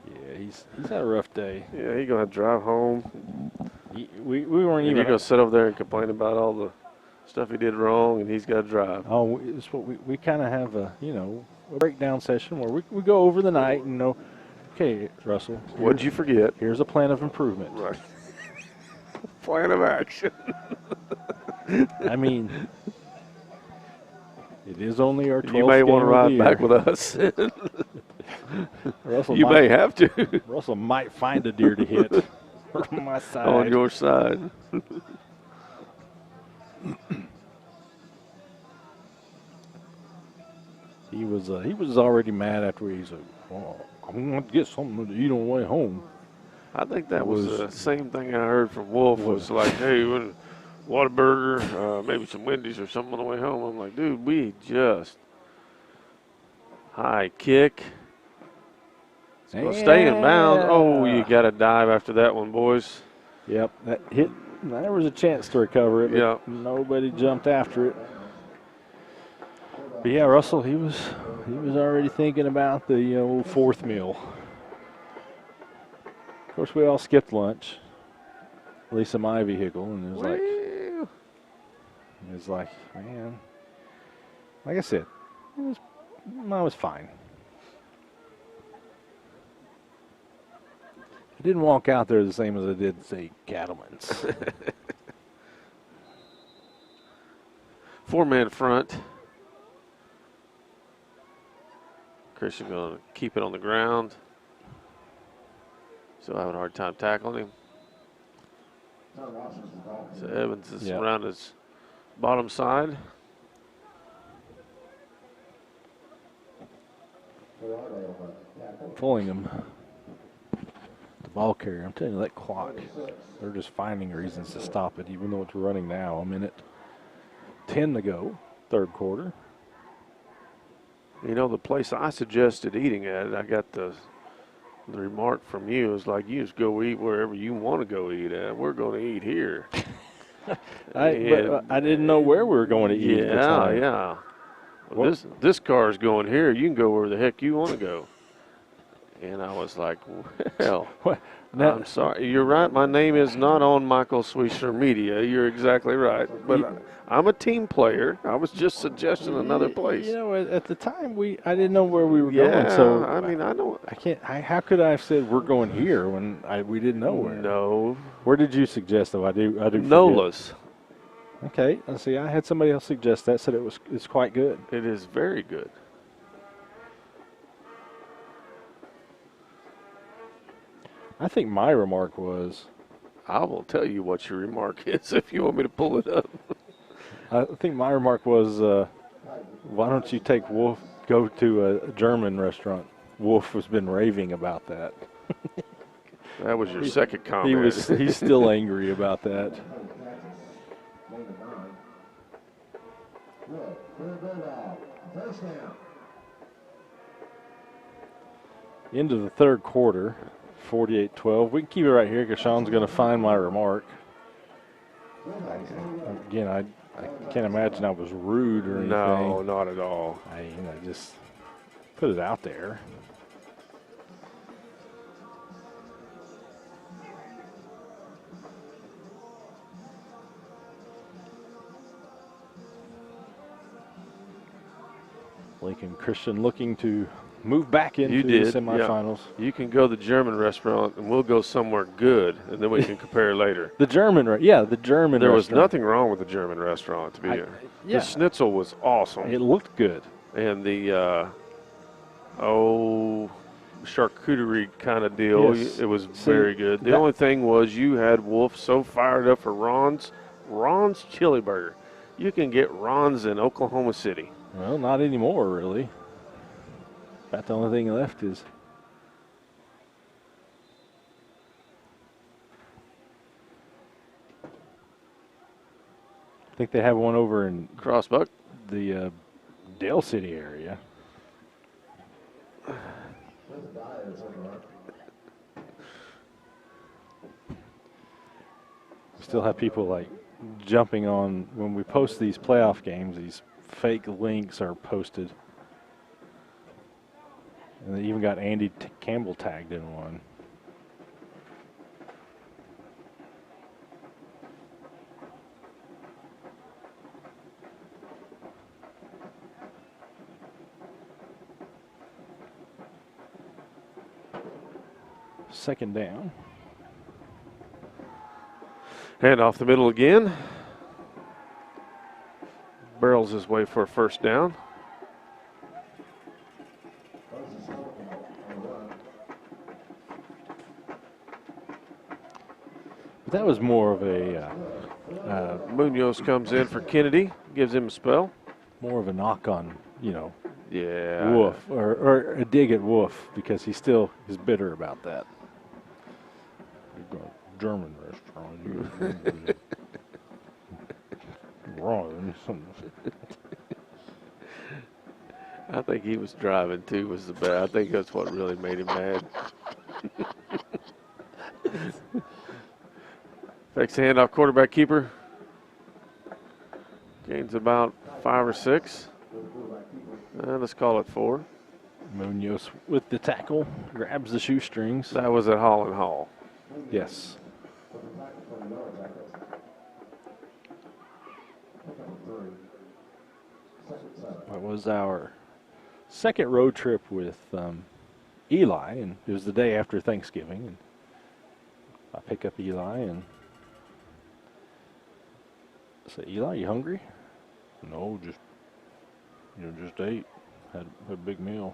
Yeah, he's had a rough day. Yeah, he's going to drive home. We weren't even. You're going to sit over there and complain about all the stuff he did wrong, and he's got to drive. Oh, it's what we kind of have a breakdown session where we go over the night and know, okay, Russell, what'd you forget? Here's a plan of improvement. Right. Plan of action. I mean, it is only our 12th You may want to ride back with us. You may have to. Russell might find a deer to hit on my side. On your side. He was already mad after he said, well, I'm going to get something to eat on the way home. I think that was the same thing I heard from Wolf. Was like, hey, Whataburger, maybe some Wendy's or something on the way home. I'm like, dude, we just high kick. So stay in bounds. Oh, you got to dive after that one, boys. Yep, that hit. There was a chance to recover it, but nobody jumped after it. But yeah, Russell, he was already thinking about the old fourth meal. Of course, we all skipped lunch, at least in my vehicle, and it was like, man, like I said, I was fine. I didn't walk out there the same as I did, say, Cattleman's. 4-man front. Christian going to keep it on the ground. Still having a hard time tackling him. So Evans is Yep. around his bottom side. Fullingham, the ball carrier. I'm telling you, that clock, they're just finding reasons to stop it, even though it's running now. A minute 10 to go, third quarter. You know, the place I suggested eating at, I got the remark from you is like, you just go eat wherever you want to go eat at. We're going to eat here. But I didn't know where we were going to eat at the time. Yeah. Well, this car is going here. You can go where the heck you want to go. And I was like, well, I'm sorry. You're right. My name is not on Michael Swisher Media. You're exactly right. But I'm a team player. I was just suggesting another place. You know, at the time, I didn't know where we were going. So I mean, I know. I can't. How could I have said we're going here when we didn't know where? No. Where did you suggest though? I do. Nola's. Okay. See, I had somebody else suggest that. Said it's quite good. It is very good. I think my remark was. I will tell you what your remark is if you want me to pull it up. I think my remark was, why don't you take Wolf, go to a German restaurant? Wolf has been raving about that. That was your second comment. He's still angry about that. Into the third quarter, 48-12. We can keep it right here because Sean's going to find my remark. I can't imagine I was rude or anything. No, not at all. I just put it out there. Lincoln Christian looking to move back into the semifinals. Yeah. You can go to the German restaurant, and we'll go somewhere good, and then we can compare later. The German restaurant. There was nothing wrong with the German restaurant, to be honest. The schnitzel was awesome. It looked good. And the, charcuterie kind of deal, it was very good. The only thing was you had Wolf so fired up for Ron's Chili Burger. You can get Ron's in Oklahoma City. Well, not anymore, really. About the only thing left is. I think they have one over in Crossbuck, the Dale City area. Still have people like jumping on when we post these playoff games. These fake links are posted. And they even got Andy Campbell tagged in one. Second down. Hand off the middle again. Barrels his way for a first down. But that was more of a Munoz comes in for Kennedy, gives him a spell. More of a knock on, Yeah. Wolf, or a dig at Wolf, because he still is bitter about that. You've got a German restaurant. Wrong. I think he was driving too. Was the bad. I think that's what really made him mad. Fakes the handoff, quarterback keeper. Gains about 5 or 6. Let's call it 4. Munoz with the tackle, grabs the shoestrings. That was at Holland Hall. Yes. That was our second road trip with Eli, and it was the day after Thanksgiving. And I pick up Eli and say, "Eli, you hungry?" "No, just ate. Had a big meal."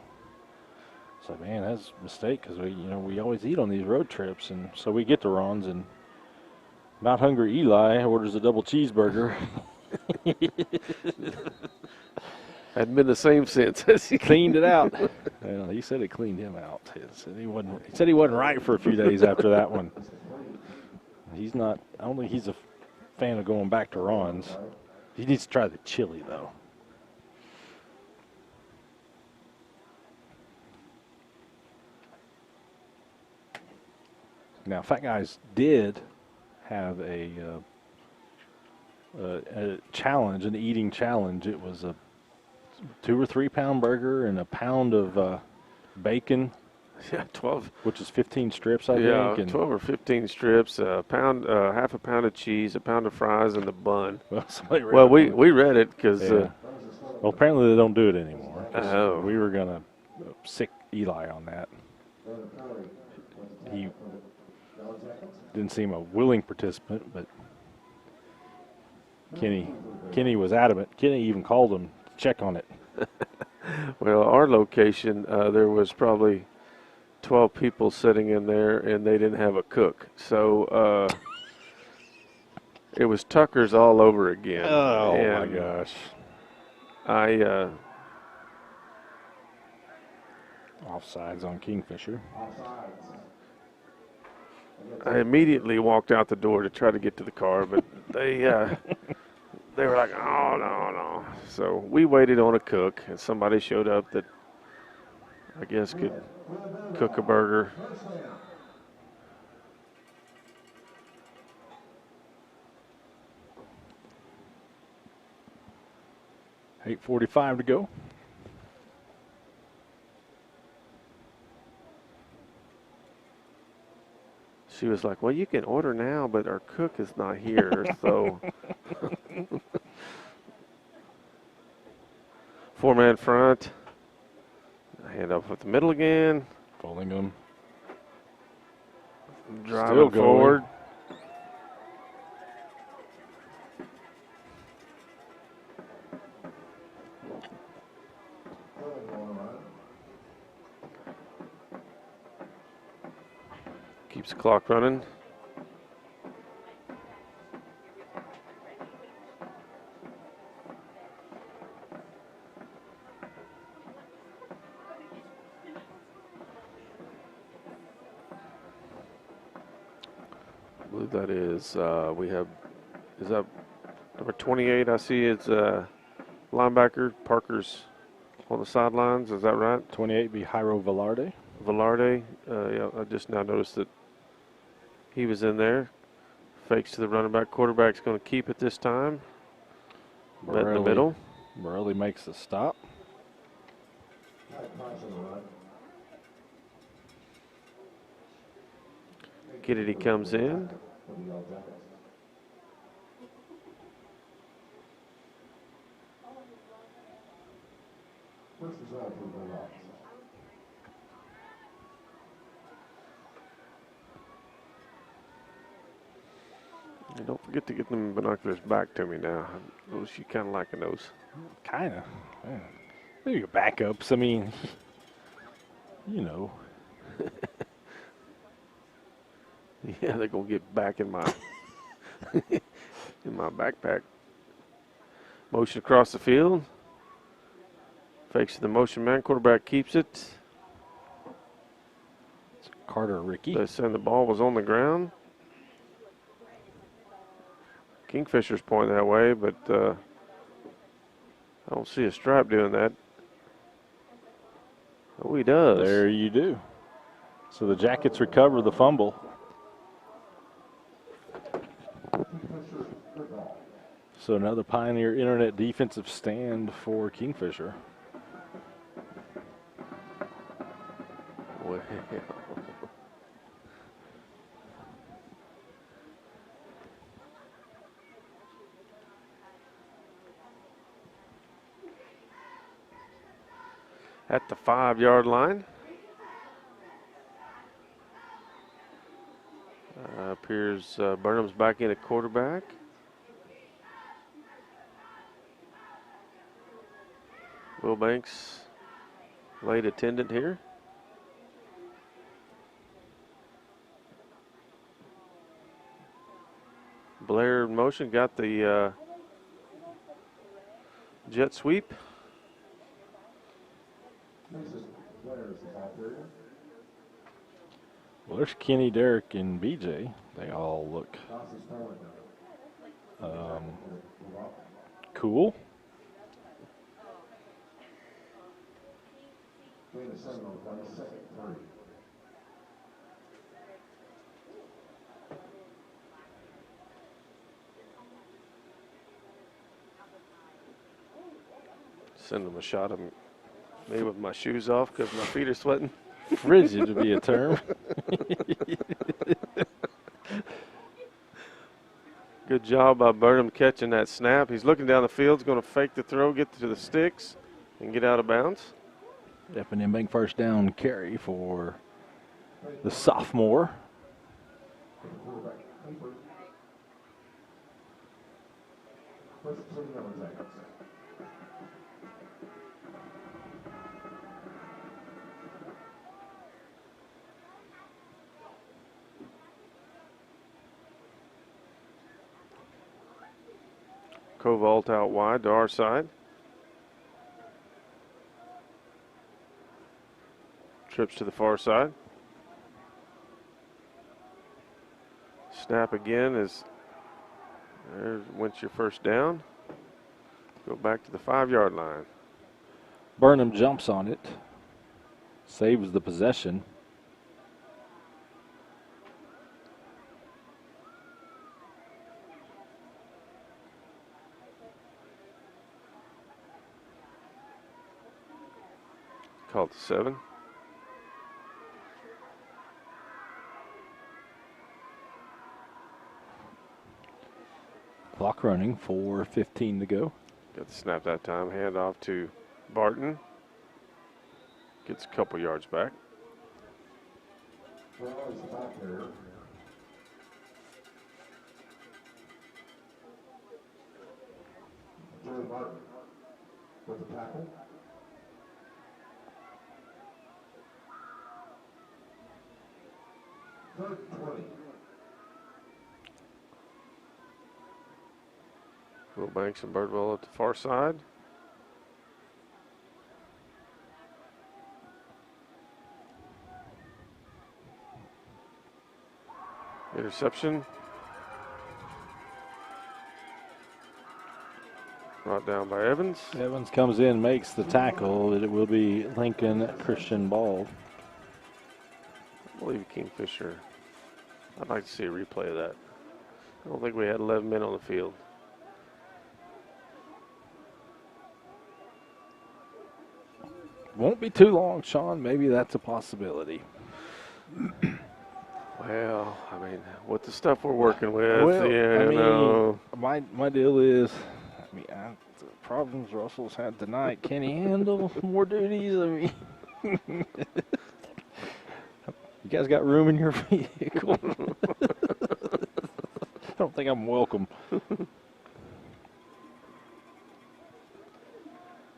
So, man, that's a mistake because we always eat on these road trips, and so we get to Ron's, and Not hungry Eli orders a double cheeseburger. Hadn't been the same since. Has he? Cleaned it out. Well, he said it cleaned him out. He said he wasn't right for a few days after that one. He's not. I don't think he's a fan of going back to Ron's. He needs to try the chili though. Now, Fat Guys did have a challenge, an eating challenge. It was a 2 or 3 pound burger and a pound of bacon. Yeah, 12. Which is 15 strips, I think. And 12 or 15 strips, a pound, half a pound of cheese, a pound of fries, and the bun. Well, we read it because. Yeah. Well, apparently they don't do it anymore. Oh. We were going to sick Eli on that. He didn't seem a willing participant, but Kenny was adamant. Kenny even called him to check on it. Well, our location, there was probably 12 people sitting in there, and they didn't have a cook. So it was Tucker's all over again. Oh, and my gosh. Offsides on Kingfisher. I immediately walked out the door to try to get to the car, but they were like, oh, no. So we waited on a cook, and somebody showed up that I guess could cook a burger. $8:45 to go. She was like, well, you can order now, but our cook is not here, so. 4-man front. Hand off with the middle again. Folding them. Driving forward. Keeps the clock running. I believe that is, is that number 28? I see it's linebacker. Parker's on the sidelines. Is that right? 28 be Jairo Velarde. Velarde, yeah, I just now noticed that he was in there. Fakes to the running back. Quarterback's going to keep it this time. Bet in the middle. Burley makes the stop. Kennedy comes in. And don't forget to get them binoculars back to me now. Those, you kind of liking those. Kind of. Yeah. Maybe your backups. I mean, you know. Yeah, they're going to get back in my in my backpack. Motion across the field. Fakes to the motion man. Quarterback keeps it. It's Carter Ricky. They said the ball was on the ground. Kingfisher's pointing that way, but I don't see a stripe doing that. Oh, he does. There you do. So the Jackets recover the fumble. So another Pioneer Internet defensive stand for Kingfisher. Well. At the 5-yard line. Appears Burnham's back in at quarterback. Will Banks, late attendant here. Blair in motion, got the jet sweep. Well, there's Kenny, Derek, and BJ. They all look cool. Send them a shot of me with my shoes off because my feet are sweating. Frigid to be a term. Good job by Burnham catching that snap. He's looking down the field. He's going to fake the throw, get to the sticks, and get out of bounds. Yep, and then big first down carry for the sophomore. Kovault out wide to our side. Trips to the far side. Snap again as there went your first down. Go back to the 5-yard line. Burnham jumps on it, saves the possession. Called to 7. Clock running, 4:15 to go. Got the snap that time. Hand off to Barton. Gets a couple yards back. With the tackle. Third 20. Will Banks and Birdwell at the far side. Interception. Brought down by Evans. Evans comes in, makes the tackle. It will be Lincoln Christian Ball. I believe Kingfisher. I'd like to see a replay of that. I don't think we had 11 men on the field. Won't be too long, Sean. Maybe that's a possibility. Well, I mean, with the stuff we're working with, Well, yeah, I mean, no. my deal is, the problems Russell's had tonight, can he handle more duties? I mean, you guys got room in your vehicle? I don't think I'm welcome.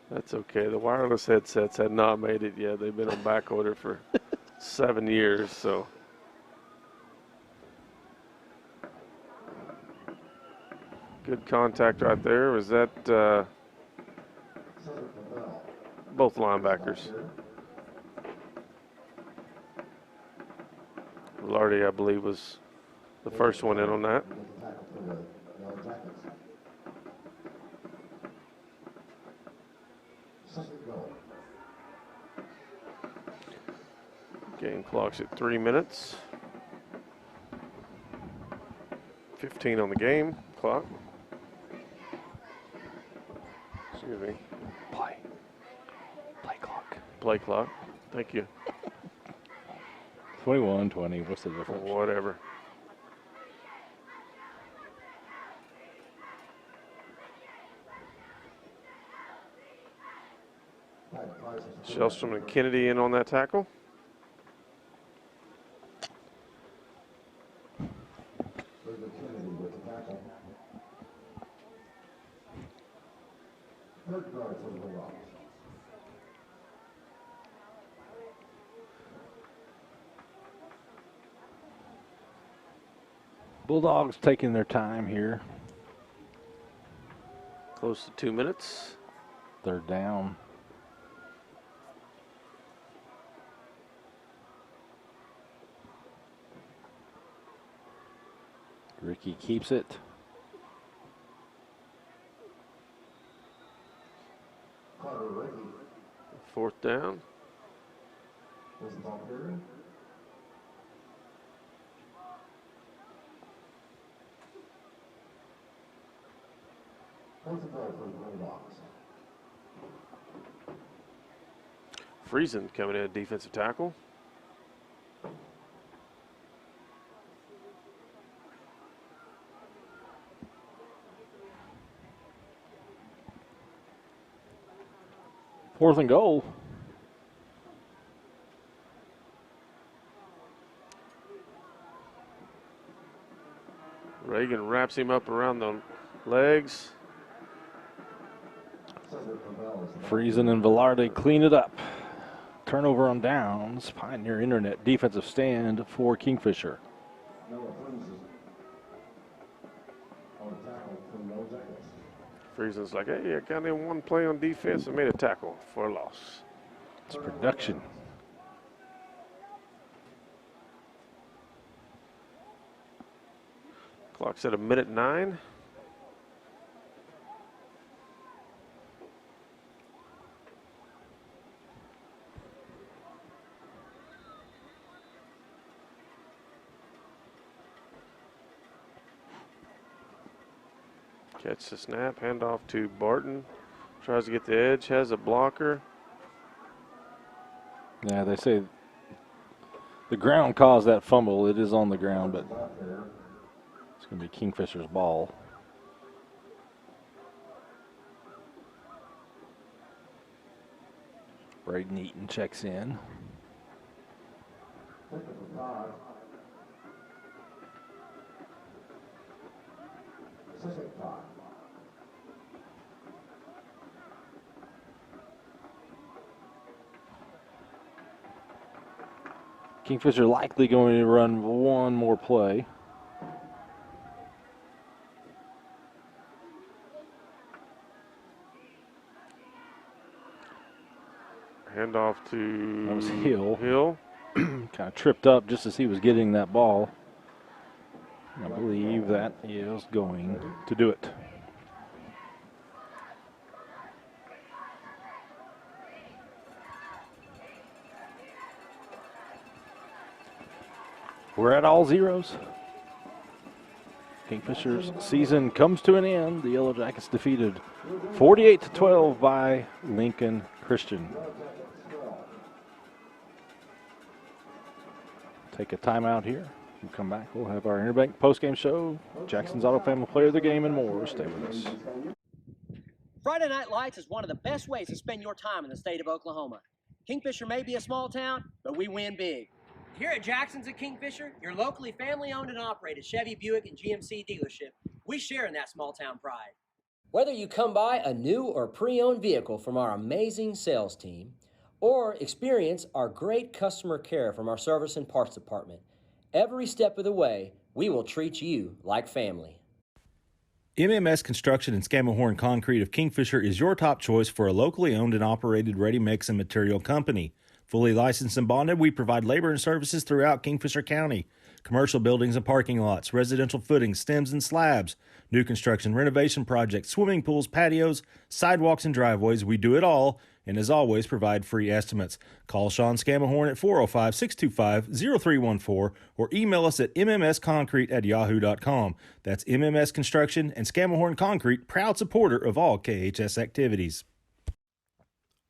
That's okay. The wireless headsets had not made it yet. They've been on back order for 7 years, so. Good contact right there. Was that both linebackers? Lardy, I believe, was the first one in on that. Game clock's at 3 minutes. 15 on the game clock. Excuse me. Play clock. Play clock. Thank you. 21-20. What's the difference? Whatever. Shellstrom and Kennedy in on that tackle. Bulldogs taking their time here. Close to 2 minutes. They're down. Ricky keeps it. Fourth down. Friesen coming in at defensive tackle. Fourth and goal. Reagan wraps him up around the legs. Friesen and Velarde clean it up. Turnover on downs. Pioneer Internet defensive stand for Kingfisher. Friesen's like, hey, I got in one play on defense and made a tackle for a loss. It's production. Clock's at 1:09. Catch the snap, hand off to Barton. Tries to get the edge, has a blocker. Yeah, they say the ground caused that fumble. It is on the ground, but it's going to be Kingfisher's ball. Braden Eaton checks in. Kingfisher likely going to run one more play. Handoff to That was Hill. Hill. Kind of tripped up just as he was getting that ball. I believe that is going to do it. We're at all zeros. Kingfisher's season comes to an end. The Yellow Jackets defeated 48-12 by Lincoln Christian. Take a timeout here. We'll come back. We'll have our Interbank postgame show, Jackson's Auto Family Player of the Game, and more. Stay with us. Friday Night Lights is one of the best ways to spend your time in the state of Oklahoma. Kingfisher may be a small town, but we win big. Here at Jackson's at Kingfisher, your locally family-owned and operated Chevy, Buick, and GMC dealership, we share in that small-town pride. Whether you come by a new or pre-owned vehicle from our amazing sales team, or experience our great customer care from our service and parts department, every step of the way, we will treat you like family. MMS Construction and Scammahorn Concrete of Kingfisher is your top choice for a locally owned and operated ready-mix and material company. Fully licensed and bonded, we provide labor and services throughout Kingfisher County. Commercial buildings and parking lots, residential footings, stems and slabs, new construction, renovation projects, swimming pools, patios, sidewalks and driveways. We do it all, and as always, provide free estimates. Call Sean Scammahorn at 405-625-0314 or email us at mmsconcrete@yahoo.com. That's MMS Construction and Scammahorn Concrete, proud supporter of all KHS activities.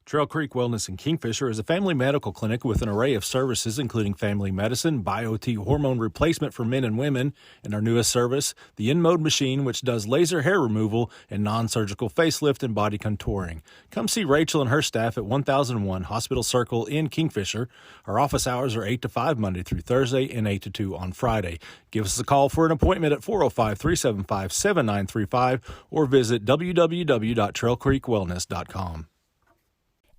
Trail Creek Wellness in Kingfisher is a family medical clinic with an array of services, including family medicine, Bio-T hormone replacement for men and women, and our newest service, the InMode machine, which does laser hair removal and non-surgical facelift and body contouring. Come see Rachel and her staff at 1001 Hospital Circle in Kingfisher. Our office hours are 8 to 5 Monday through Thursday and 8 to 2 on Friday. Give us a call for an appointment at 405-375-7935 or visit www.trailcreekwellness.com.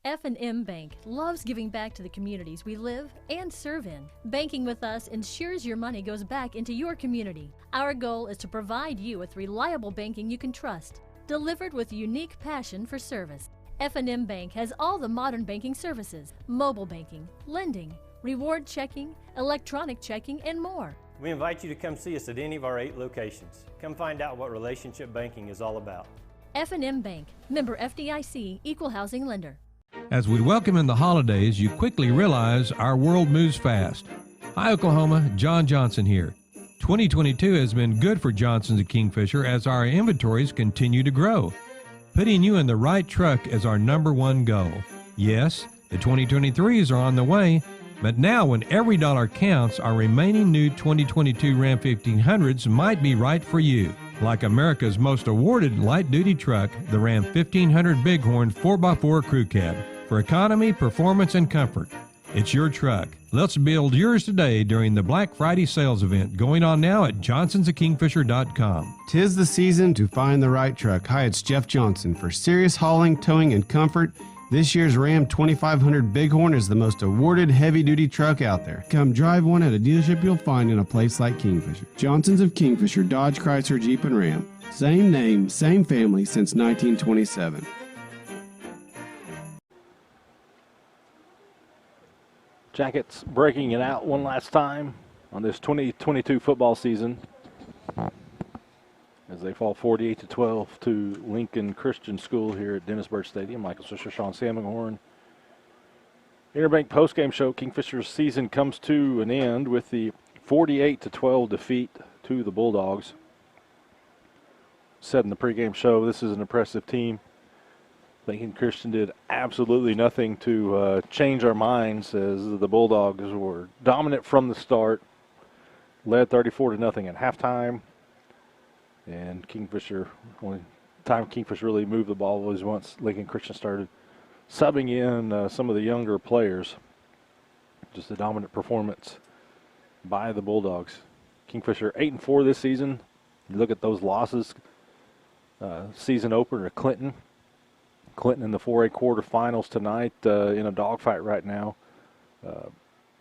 F&M Bank loves giving back to the communities we live and serve in. Banking with us ensures your money goes back into your community. Our goal is to provide you with reliable banking you can trust, delivered with unique passion for service. F&M Bank has all the modern banking services: mobile banking, lending, reward checking, electronic checking, and more. We invite you to come see us at any of our 8 locations. Come find out what relationship banking is all about. F&M Bank, member FDIC, equal housing lender. As we welcome in the holidays, you quickly realize our world moves fast. Hi, Oklahoma. John Johnson here. 2022 has been good for Johnson's of Kingfisher as our inventories continue to grow. Putting you in the right truck is our #1 goal. Yes, the 2023s are on the way, but now when every dollar counts, our remaining new 2022 Ram 1500s might be right for you. Like America's most awarded light-duty truck, the Ram 1500 Bighorn 4x4 Crew Cab. For economy, performance, and comfort, it's your truck. Let's build yours today during the Black Friday sales event going on now at johnsonsofkingfisher.com. 'Tis the season to find the right truck. Hi, it's Jeff Johnson. For serious hauling, towing, and comfort, this year's Ram 2500 Bighorn is the most awarded heavy-duty truck out there. Come drive one at a dealership you'll find in a place like Kingfisher. Johnson's of Kingfisher, Dodge, Chrysler, Jeep, and Ram. Same name, same family since 1927. Jackets breaking it out one last time on this 2022 football season as they fall 48-12 to Lincoln Christian School here at Dennisburg Stadium. Michael Swisher, Sean Saminghorn. Interbank postgame show. Kingfisher's season comes to an end with the 48-12 defeat to the Bulldogs. Said in the pregame show, this is an impressive team. Lincoln Christian did absolutely nothing to change our minds as the Bulldogs were dominant from the start, led 34-0 at halftime. And Kingfisher, only time Kingfisher really moved the ball was once Lincoln Christian started subbing in some of the younger players. Just a dominant performance by the Bulldogs. Kingfisher 8-4 this season. You look at those losses. Season opener to Clinton. Clinton in the 4A quarterfinals tonight in a dogfight right now.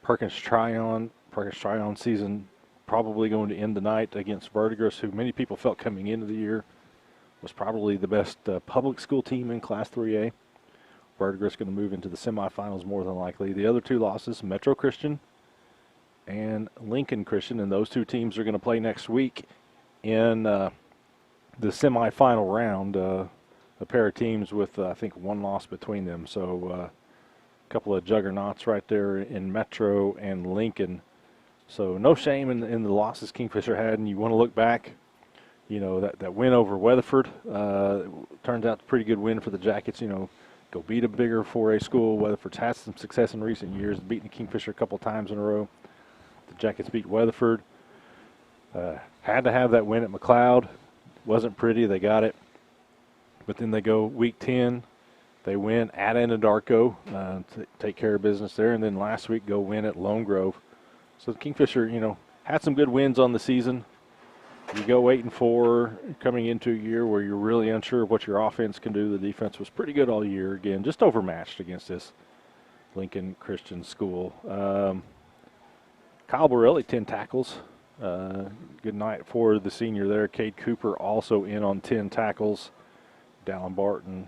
Perkins Tryon season probably going to end tonight against Verdigris, who many people felt coming into the year was probably the best public school team in Class 3A. Verdigris going to move into the semifinals more than likely. The other 2 losses, Metro Christian and Lincoln Christian, and those 2 teams are going to play next week in the semifinal round. A pair of teams with, I think, 1 loss between them. So a couple of juggernauts right there in Metro and Lincoln. So no shame in the losses Kingfisher had. And you want to look back, you know, that win over Weatherford turns out a pretty good win for the Jackets. You know, go beat a bigger 4A school. Weatherford's had some success in recent years, beating Kingfisher a couple times in a row. The Jackets beat Weatherford. Had to have that win at McLeod. Wasn't pretty. They got it. But then they go week 10, they win at Anadarko to take care of business there. And then last week go win at Lone Grove. So Kingfisher, you know, had some good wins on the season. You go 8-4 coming into a year where you're really unsure of what your offense can do. The defense was pretty good all year. Again, just overmatched against this Lincoln Christian school. Kyle Borelli, 10 tackles. Good night for the senior there. Cade Cooper also in on 10 tackles. Dallin Barton,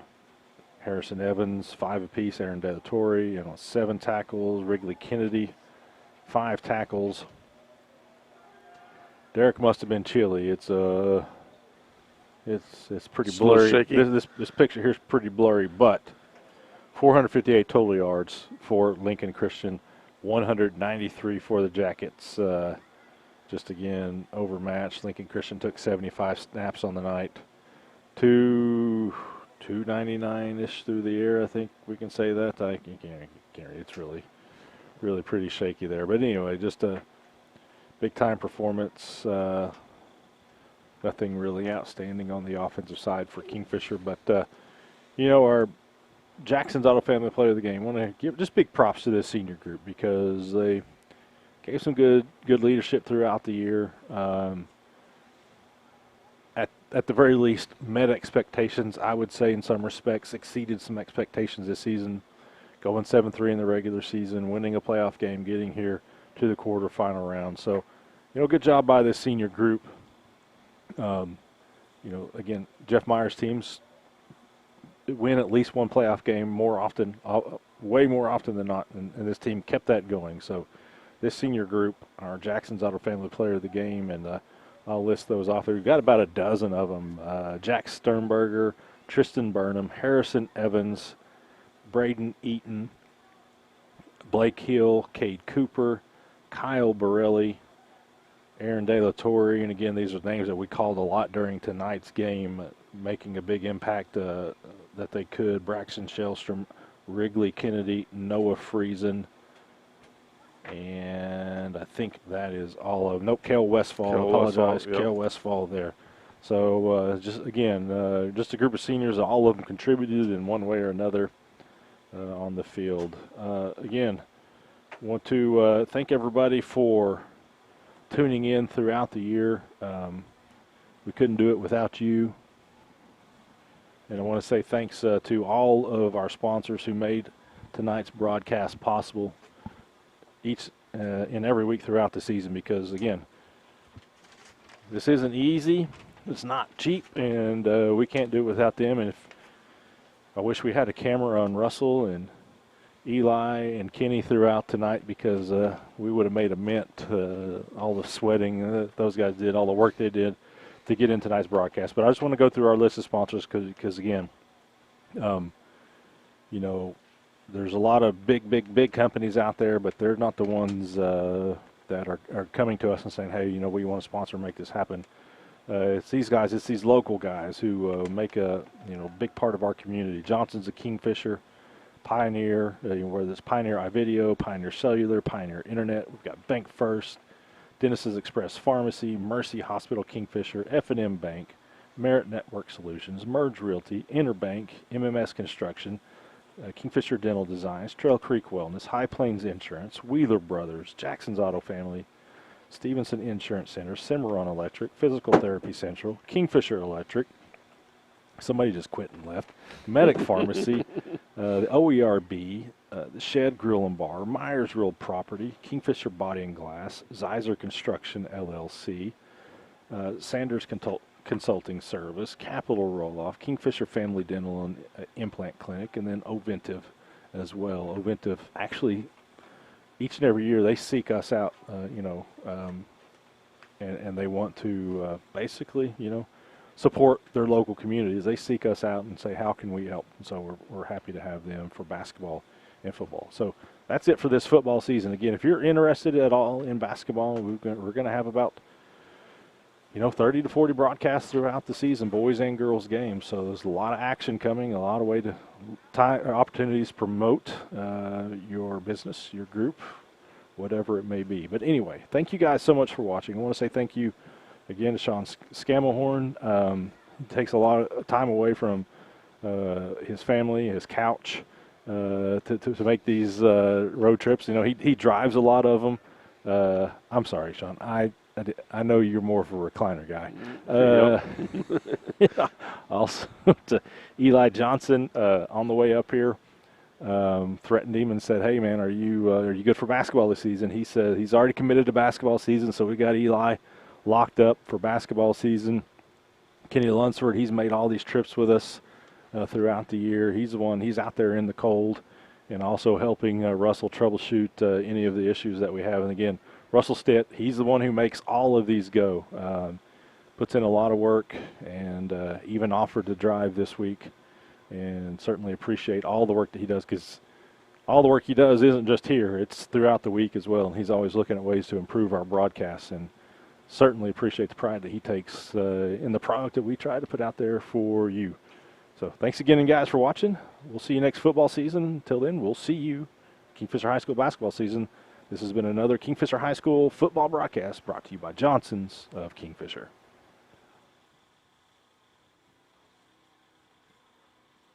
Harrison Evans, 5 apiece. Aaron De La Torre, 7 tackles. Wrigley Kennedy, 5 tackles. Derek must have been chilly. It's pretty blurry. This picture here is pretty blurry, but 458 total yards for Lincoln Christian, 193 for the Jackets. Just again overmatched. Lincoln Christian took 75 snaps on the night. 299-ish through the air, I think we can say that. I can't. It's really pretty shaky there. But anyway, just a big-time performance. Nothing really outstanding on the offensive side for Kingfisher. But, our Jackson's Auto Family Player of the Game, want to give just big props to this senior group because they gave some good leadership throughout the year. At the very least, met expectations, I would say, in some respects, exceeded some expectations this season. going 7-3 in the regular season, winning a playoff game, getting here to the quarterfinal round. So, good job by this senior group. Again, Jeff Meyer's teams win at least one playoff game more often, way more often than not, and this team kept that going. So this senior group, our Jackson's Auto Family Player of the Game, and I'll list those off. We've got about a dozen of them. Jack Sternberger, Tristan Burnham, Harrison Evans, Braden Eaton, Blake Hill, Cade Cooper, Kyle Borelli, Aaron De La Torre, and again, these are names that we called a lot during tonight's game, making a big impact that they could. Braxton Shellstrom, Wrigley Kennedy, Noah Friesen, and I think that is all of them. Nope, Kel Westfall. I apologize, Yep. Kel Westfall there. So just a group of seniors. All of them contributed in one way or another on the field. Again, want to thank everybody for tuning in throughout the year. We couldn't do it without you. And I want to say thanks to all of our sponsors who made tonight's broadcast possible each and every week throughout the season, because, again, this isn't easy. It's not cheap, and we can't do it without them. And I wish we had a camera on Russell and Eli and Kenny throughout tonight, because we would have made a mint. All the sweating those guys did, all the work they did to get in tonight's broadcast. But I just want to go through our list of sponsors because again, there's a lot of big companies out there, but they're not the ones that are coming to us and saying, hey, we want to sponsor and make this happen. It's these guys, it's these local guys who make a big part of our community. Johnson's of Kingfisher, Pioneer, whether it's Pioneer iVideo, Pioneer Cellular, Pioneer Internet. We've got Bank First, Dennis's Express Pharmacy, Mercy Hospital Kingfisher, F&M Bank, Merit Network Solutions, Merge Realty, Interbank, MMS Construction, Kingfisher Dental Designs, Trail Creek Wellness, High Plains Insurance, Wheeler Brothers, Jackson's Auto Family, Stevenson Insurance Center, Cimarron Electric, Physical Therapy Central, Kingfisher Electric, somebody just quit and left, Medic Pharmacy, the OERB, the Shed Grill and Bar, Myers Real Property, Kingfisher Body and Glass, Zizer Construction LLC, Sanders Consulting Service, Capital Roll-Off, Kingfisher Family Dental and Implant Clinic, and then Oventive as well. Oventive, actually, each and every year they seek us out, and they want to basically, support their local communities. They seek us out and say, how can we help? And so we're happy to have them for basketball and football. So that's it for this football season. Again, if you're interested at all in basketball, we're going to have about 30 to 40 broadcasts throughout the season, boys and girls games. So there's a lot of action coming, a lot of opportunities to promote your business, your group, whatever it may be. But anyway, thank you guys so much for watching. I want to say thank you again to Sean Scamelhorn. He takes a lot of time away from his family, his couch, to make these road trips. He drives a lot of them. I'm sorry, Sean. I know you're more of a recliner guy. Also, to Eli Johnson on the way up here, threatened him and said, "Hey, man, are you good for basketball this season?" He said he's already committed to basketball season, so we got Eli locked up for basketball season. Kenny Lunsford, he's made all these trips with us throughout the year. He's out there in the cold and also helping Russell troubleshoot any of the issues that we have. And again, Russell Stitt, he's the one who makes all of these go. Puts in a lot of work and even offered to drive this week, and certainly appreciate all the work that he does, because all the work he does isn't just here. It's throughout the week as well. And he's always looking at ways to improve our broadcasts, and certainly appreciate the pride that he takes in the product that we try to put out there for you. So thanks again, guys, for watching. We'll see you next football season. Until then, we'll see you Kingfisher High School basketball season. This has been another Kingfisher High School football broadcast brought to you by Johnson's of Kingfisher.